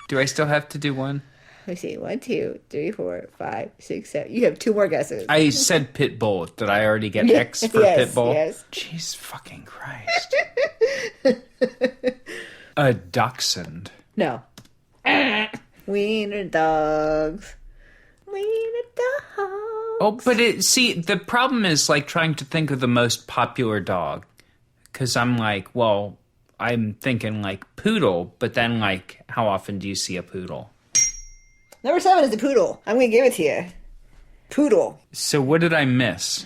Do I still have to do one? Let me see. 1, 2, 3, 4, 5, 6, 7. You have 2 more guesses. I said pit bull. Did I already get X for pit bull? Yes. Jeez fucking Christ. A dachshund. No. Wiener dogs. Wiener dogs. Oh, but the problem is like trying to think of the most popular dog. Because I'm like, well, I'm thinking like poodle, but then like, how often do you see a poodle? Number 7 is the poodle. I'm going to give it to you. Poodle. So what did I miss?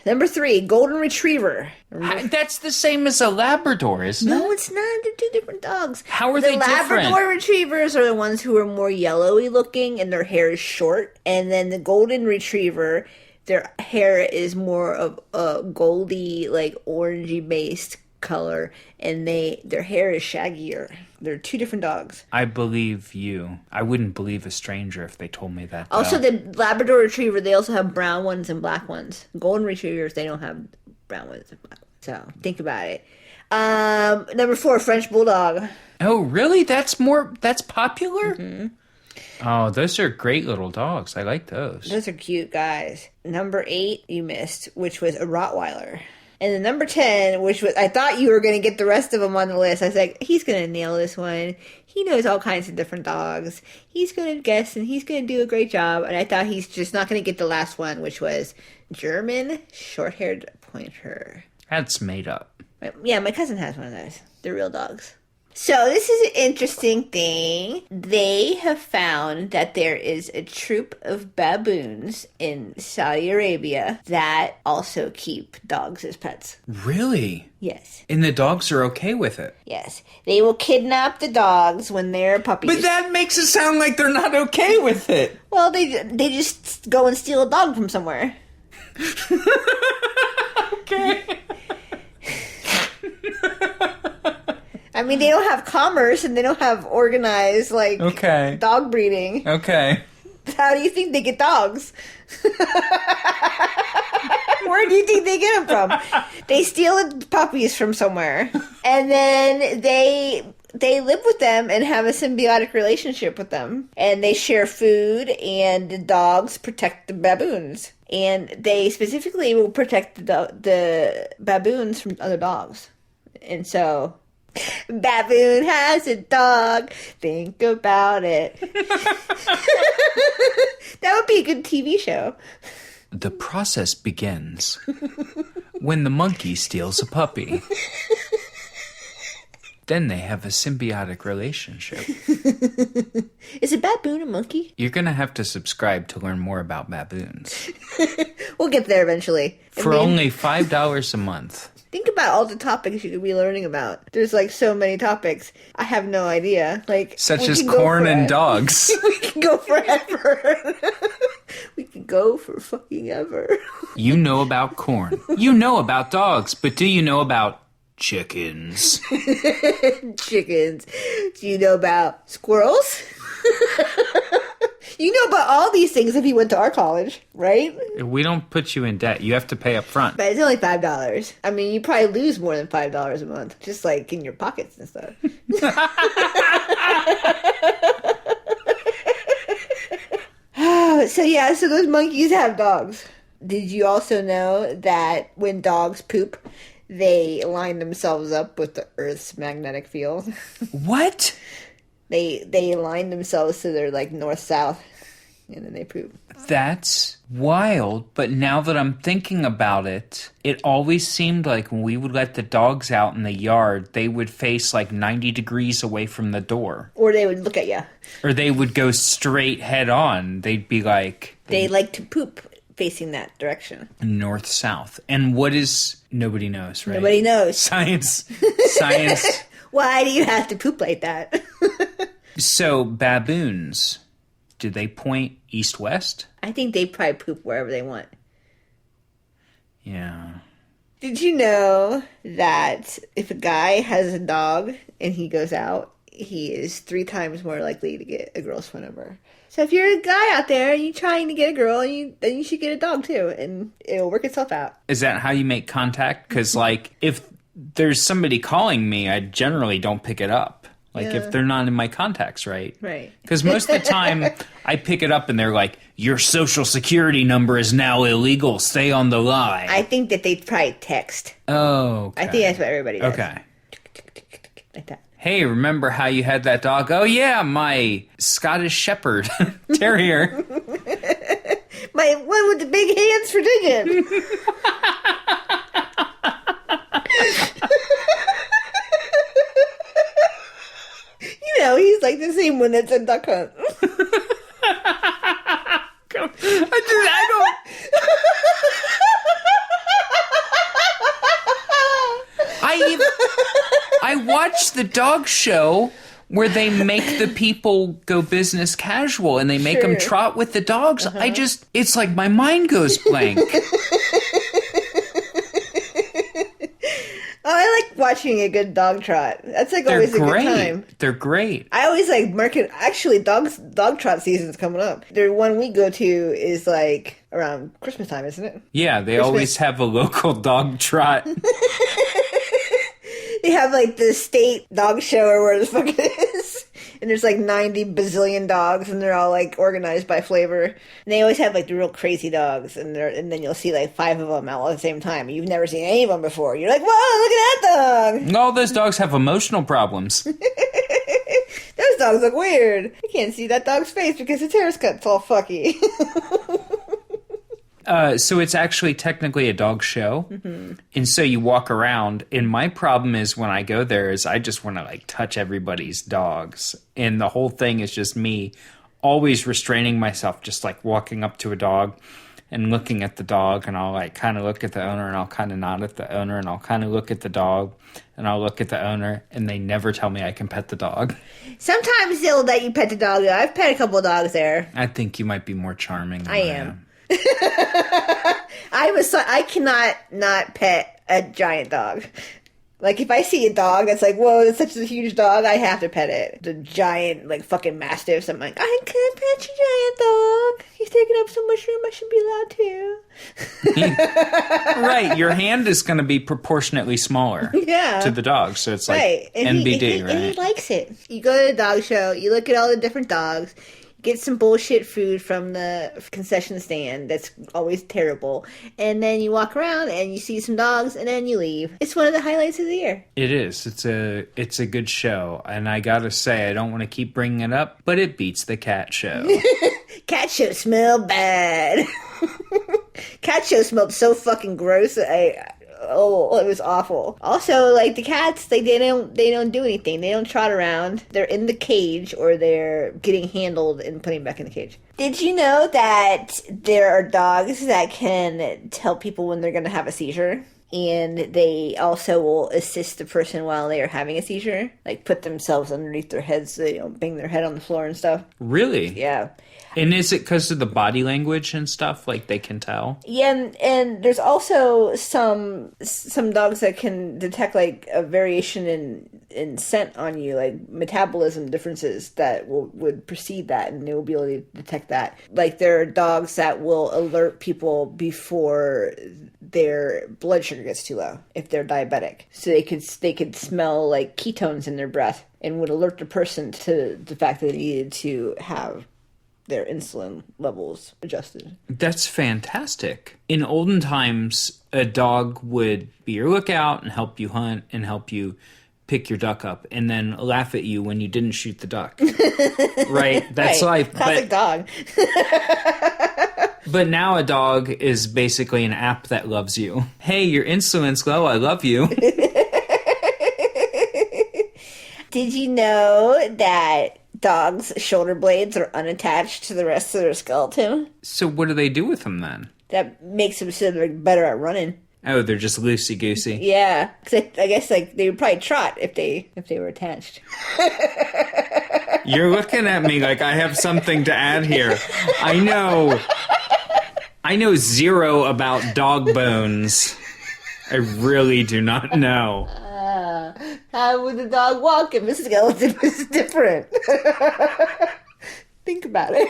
Number 3, golden retriever. That's the same as a Labrador, isn't it? No, it's not. They're 2 different dogs. How are they different? The Labrador retrievers are the ones who are more yellowy looking and their hair is short. And then the golden retriever, their hair is more of a goldy, like orangey based color, and their hair is shaggier. They're 2 different dogs. I believe you. I wouldn't believe a stranger if they told me that. Also, the Labrador Retriever, they also have brown ones and black ones. Golden Retrievers, they don't have brown ones and black ones. So, think about it. Number 4, French Bulldog. Oh, really? That's popular? Mm-hmm. Oh, those are great little dogs. I like those. Those are cute guys. Number 8, you missed, which was a Rottweiler. And then number 10, which was, I thought you were going to get the rest of them on the list. I was like, he's going to nail this one. He knows all kinds of different dogs. He's going to guess, and he's going to do a great job. And I thought he's just not going to get the last one, which was German short-haired pointer. That's made up. Yeah, my cousin has one of those. They're real dogs. So this is an interesting thing. They have found that there is a troop of baboons in Saudi Arabia that also keep dogs as pets. Really? Yes. And the dogs are okay with it? Yes. They will kidnap the dogs when they're puppies. But that makes it sound like they're not okay with it. Well, they just go and steal a dog from somewhere. Okay. I mean, they don't have commerce and they don't have organized, like, dog breeding. Okay. How do you think they get dogs? Where do you think they get them from? They steal the puppies from somewhere. And then they live with them and have a symbiotic relationship with them. And they share food, and the dogs protect the baboons. And they specifically will protect the baboons from other dogs. And so... Baboon has a dog. Think about it. That would be a good TV show. The process begins when the monkey steals a puppy. Then they have a symbiotic relationship. Is a baboon a monkey? You're going to have to subscribe to learn more about baboons. We'll get there eventually. For only $5 a month. Think about all the topics you could be learning about. There's like so many topics. I have no idea. Like such as corn and dogs. We can go forever. We can go for fucking ever. You know about corn. You know about dogs. But do you know about chickens? Chickens. Do you know about squirrels? You know about all these things if you went to our college, right? We don't put you in debt. You have to pay up front. But it's only $5. I mean, you probably lose more than $5 a month, just like in your pockets and stuff. So those monkeys have dogs. Did you also know that when dogs poop, they line themselves up with the Earth's magnetic field? What? They align themselves so they're like north-south, and then they poop. That's wild, but now that I'm thinking about it, it always seemed like when we would let the dogs out in the yard, they would face like 90 degrees away from the door. Or they would look at you. Or they would go straight head on. They'd be like... They like to poop facing that direction. North-south. And what is... Nobody knows, right? Nobody knows. Science. Why do you have to poop like that? So, baboons, do they point east-west? I think they probably poop wherever they want. Yeah. Did you know that if a guy has a dog and he goes out, he is 3 times more likely to get a girl's phone number? So if you're a guy out there and you're trying to get a girl, then you should get a dog too, and it'll work itself out. Is that how you make contact? Because, like, if there's somebody calling me, I generally don't pick it up. Like, if they're not in my contacts, right? Right. Because most of the time, I pick it up and they're like, your social security number is now illegal. Stay on the line. I think that they probably text. Oh, okay. I think that's what everybody does. Okay. Like that. Hey, remember how you had that dog? Oh, yeah, my Scottish Shepherd Terrier. My one with the big hands for digging. You know, he's like the same one that's in Duck Hunt. I don't... I watched the dog show where they make the people go business casual and they make them trot with the dogs. It's like my mind goes blank. Oh, I like watching a good dog trot. That's like always a good time. They're great. I always like market. Actually, dog trot season's coming up. The one we go to is like around Christmas time, isn't it? Yeah, they always have a local dog trot. They have like the state dog show or where the fuck it is. And there's like 90 bazillion dogs and they're all like organized by flavor. And they always have like the real crazy dogs and then you'll see like 5 of them all at the same time. You've never seen any of them before. You're like, whoa, look at that dog. All those dogs have emotional problems. Those dogs look weird. I can't see that dog's face because its haircut's all fucky. So it's actually technically a dog show. Mm-hmm. And so you walk around. And my problem is when I go there is I just want to like touch everybody's dogs. And the whole thing is just me always restraining myself, just like walking up to a dog and looking at the dog. And I'll like kind of look at the owner and I'll kind of nod at the owner and I'll kind of look at the dog and I'll look at the owner. And they never tell me I can pet the dog. Sometimes they'll let you pet the dog. I've pet a couple of dogs there. I think you might be more charming than I am. I cannot not pet a giant dog. Like, if I see a dog that's like, whoa, that's such a huge dog, I have to pet it. The giant, like, fucking mastiffs, I'm like, I can't pet your giant dog. He's taking up so much room, I should be allowed to. Right, your hand is going to be proportionately smaller to the dog, so it's like NBD, right? And he likes it. You go to the dog show, you look at all the different dogs, get some bullshit food from the concession stand that's always terrible. And then you walk around and you see some dogs and then you leave. It's one of the highlights of the year. It is. It's a good show. And I gotta say, I don't want to keep bringing it up, but it beats the cat show. Cat show smell bad. Cat show smelled so fucking gross. Oh, it was awful. Also, like the cats, they don't do anything. They don't trot around. They're in the cage or they're getting handled and putting back in the cage. Did you know that there are dogs that can tell people when they're going to have a seizure? And they also will assist the person while they are having a seizure. Like, put themselves underneath their heads so they don't bang their head on the floor and stuff. Really? Yeah. And is it because of the body language and stuff? Like, they can tell? Yeah, and there's also some dogs that can detect, like, a variation in scent on you, like metabolism differences that would precede that, and they will be able to detect that. Like, there are dogs that will alert people before their blood sugar gets too low if they're diabetic, so they could smell like ketones in their breath and would alert the person to the fact that they needed to have their insulin levels adjusted. That's fantastic. In olden times, a dog would be your lookout and help you hunt and help you pick your duck up and then laugh at you when you didn't shoot the duck. Right? That's right. life. Classic dog. But now a dog is basically an app that loves you. Hey, your insulin's low. I love you. Did you know that dogs' shoulder blades are unattached to the rest of their skeleton? So what do they do with them then? That makes them so they're better at running. Oh, they're just loosey-goosey. Yeah, because I guess like they would probably trot if they were attached. You're looking at me like I have something to add here. I know zero about dog bones. I really do not know. How would the dog walk if his skeleton was different? Think about it.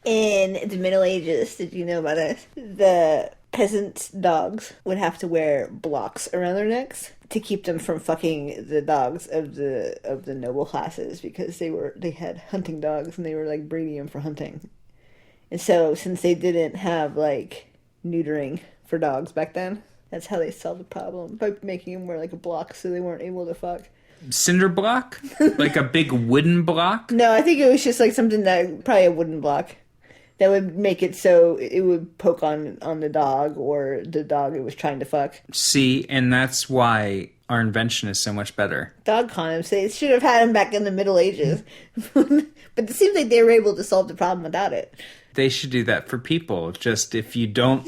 In the Middle Ages, did you know about this? The peasant dogs would have to wear blocks around their necks to keep them from fucking the dogs of the noble classes, because they had hunting dogs and they were like breeding them for hunting. And so since they didn't have like neutering for dogs back then, that's how they solved the problem, by making them wear like a block so they weren't able to fuck. Cinder block? Like a big wooden block? No, I think it was just like something that, probably a wooden block, that would make it so it would poke on the dog or the dog it was trying to fuck. See, and that's why our invention is so much better. Dog condoms. They should have had them back in the Middle Ages. But it seems like they were able to solve the problem without it. They should do that for people. Just if you don't...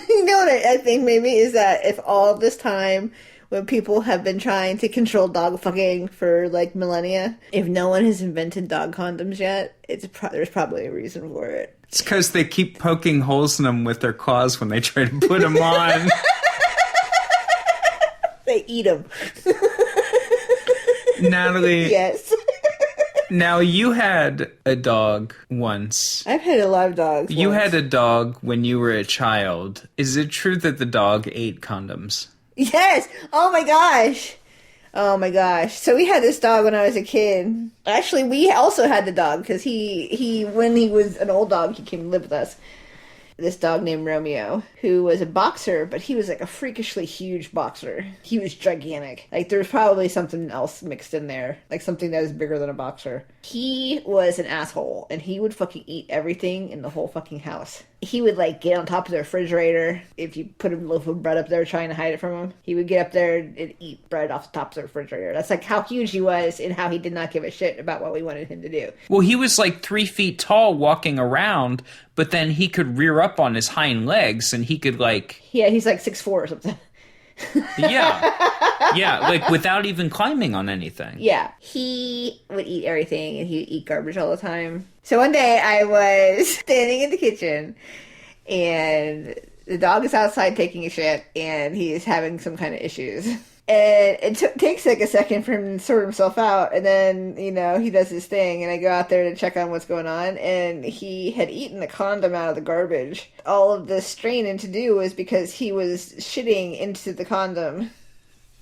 You know what I think maybe is that if all this time when people have been trying to control dog fucking for like millennia, if no one has invented dog condoms yet, there's probably a reason for it. It's because they keep poking holes in them with their claws when they try to put them on. They eat them. Natalie. Yes. Now, you had a dog once. I've had a lot of dogs. You once. had a dog when you were a child. Is it true that the dog ate condoms? Yes! Oh my gosh! Oh my gosh. So we had this dog when I was a kid. Actually, we also had the dog, because he when he was an old dog, he came to live with us. This dog named Romeo, who was a boxer, but he was like a freakishly huge boxer. He was gigantic. Like, there was probably something else mixed in there. Like, something that was bigger than a boxer. He was an asshole, and he would fucking eat everything in the whole fucking house. He would, like, get on top of the refrigerator. If you put a loaf of bread up there trying to hide it from him, he would get up there and eat bread off the top of the refrigerator. That's, like, how huge he was and how he did not give a shit about what we wanted him to do. Well, he was, like, 3 feet tall walking around, but then he could rear up on his hind legs, and he could, like... Yeah, he's, like, 6'4" or something. Yeah, like, without even climbing on anything. Yeah. He would eat everything, and he would eat garbage all the time. So one day, I was standing in the kitchen, and the dog is outside taking a shit, and he's having some kind of issues. And it takes like a second for him to sort himself out, and then, you know, he does his thing, and I go out there to check on what's going on, and he had eaten a condom out of the garbage. All of the straining to do was because he was shitting into the condom.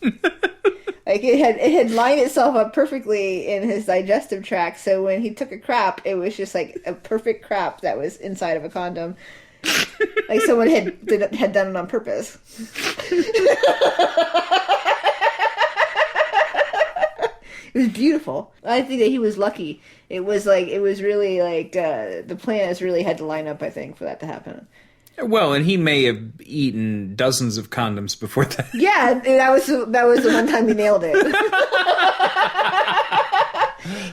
Like, it had lined itself up perfectly in his digestive tract, so when he took a crap, it was just like a perfect crap that was inside of a condom. Like someone had done it on purpose. It was beautiful. I think that he was lucky. It was really like the planets really had to line up, I think, for that to happen. Well, and he may have eaten dozens of condoms before that. Yeah, that was the one time he nailed it.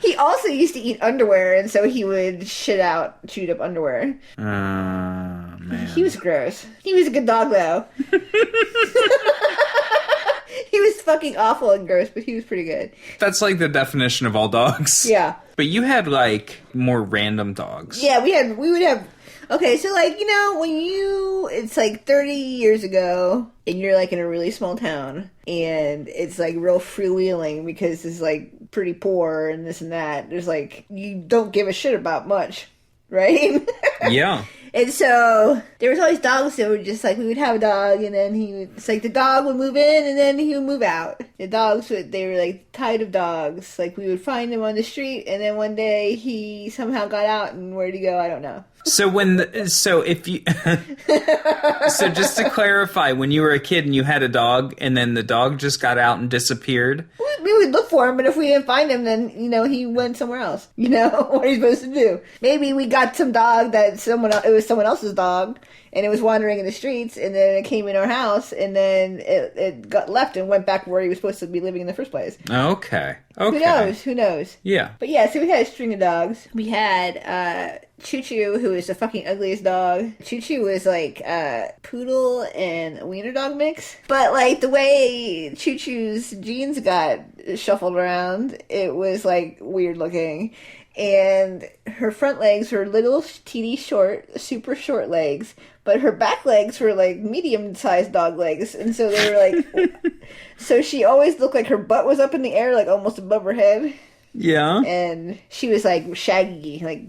He also used to eat underwear, and so he would shit out chewed up underwear. Man. He was gross. He was a good dog, though. He was fucking awful and gross, but he was pretty good. That's like the definition of all dogs. Yeah. But you had, like, more random dogs. Yeah, we would have... Okay, so, like, you know, it's, like, 30 years ago, and you're, like, in a really small town, and it's, like, real freewheeling because it's, like, pretty poor and this and that. There's, like, you don't give a shit about much, right? Yeah. And so there was always dogs that were just like, we would have a dog, and then it's like the dog would move in and then he would move out. The dogs they were like tired of dogs. Like we would find him on the street, and then one day he somehow got out, and where'd he go? I don't know. So so just to clarify, when you were a kid and you had a dog and then the dog just got out and disappeared? We would look for him, but if we didn't find him, then, you know, he went somewhere else. You know, what are you supposed to do? Maybe we got some dog that it was someone else's dog, and it was wandering in the streets, and then it came in our house, and then it got left and went back where he was supposed to be living in the first place. Okay. Who knows? Yeah. But yeah, so we had a string of dogs. We had Choo Choo, who was the fucking ugliest dog. Choo Choo was like poodle and wiener dog mix. But like the way Choo Choo's jeans got shuffled around, it was like weird looking. And her front legs were little teeny short, super short legs, but her back legs were like medium-sized dog legs, and so they were like, so she always looked like her butt was up in the air, like almost above her head. Yeah. And she was like shaggy, like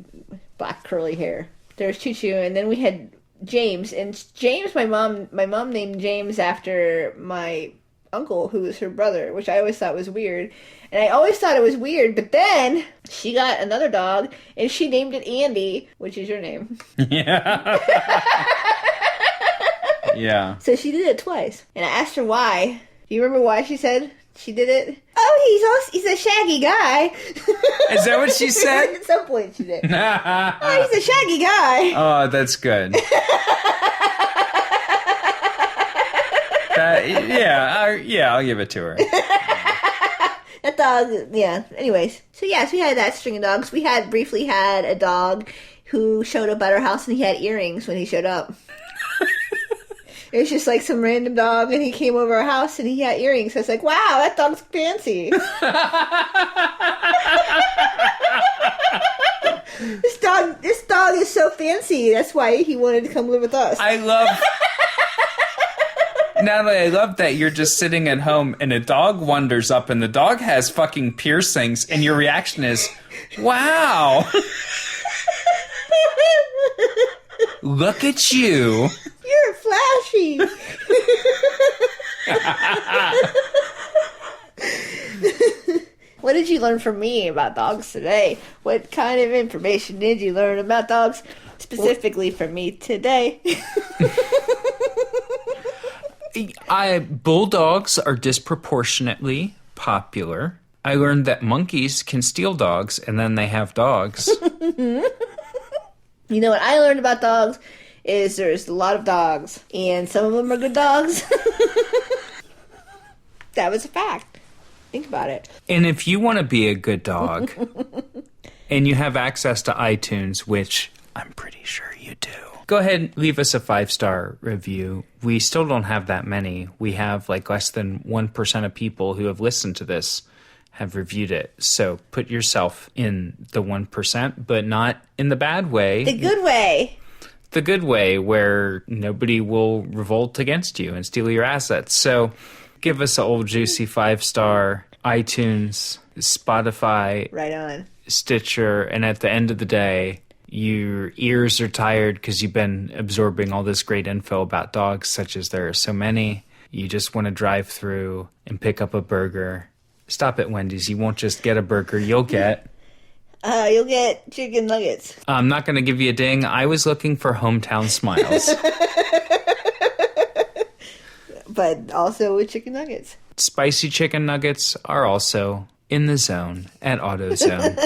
black curly hair. There was Choo Choo, and then we had James, and James, my mom named James after my uncle, who was her brother, which I always thought was weird. And I always thought it was weird, but then she got another dog, and she named it Andy, which is your name. Yeah. Yeah. So she did it twice. And I asked her why. Do you remember why she said she did it? Oh, he's a shaggy guy. Is that what she said? At some point she did. Oh, he's a shaggy guy. Oh, that's good. I'll give it to her. That dog, yeah. Anyways, so yes, we had that string of dogs. We briefly had a dog who showed up at our house, and he had earrings when he showed up. It was just like some random dog, and he came over our house, and he had earrings. I was like, wow, that dog's fancy. This dog is so fancy. That's why he wanted to come live with us. Natalie, I love that you're just sitting at home and a dog wanders up and the dog has fucking piercings and your reaction is, wow. Look at you. You're flashy. What did you learn from me about dogs today? What kind of information did you learn about dogs specifically from me today? Bulldogs are disproportionately popular. I learned that monkeys can steal dogs, and then they have dogs. You know what I learned about dogs is there's a lot of dogs, and some of them are good dogs. That was a fact. Think about it. And if you want to be a good dog, and you have access to iTunes, which I'm pretty sure you do, go ahead and leave us a 5-star review. We still don't have that many. We have like less than 1% of people who have listened to this have reviewed it. So put yourself in the 1%, but not in the bad way. The good way. The good way, where nobody will revolt against you and steal your assets. So give us an old juicy 5-star, iTunes, Spotify. Right on. Stitcher, and at the end of the day, your ears are tired because you've been absorbing all this great info about dogs, such as there are so many. You just want to drive through and pick up a burger. Stop at Wendy's. You won't just get a burger. You'll get chicken nuggets. I'm not going to give you a ding. I was looking for hometown smiles. But also with chicken nuggets. Spicy chicken nuggets are also in the zone at AutoZone.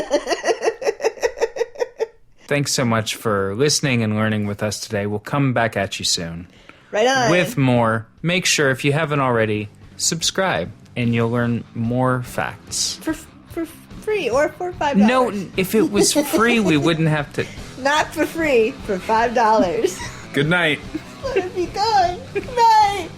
Thanks so much for listening and learning with us today. We'll come back at you soon. Right on. With more. Make sure, if you haven't already, subscribe, and you'll learn more facts. For free or for $5. No, if it was free, we wouldn't have to. Not for free, for $5. Good night. Let it be done. Good night.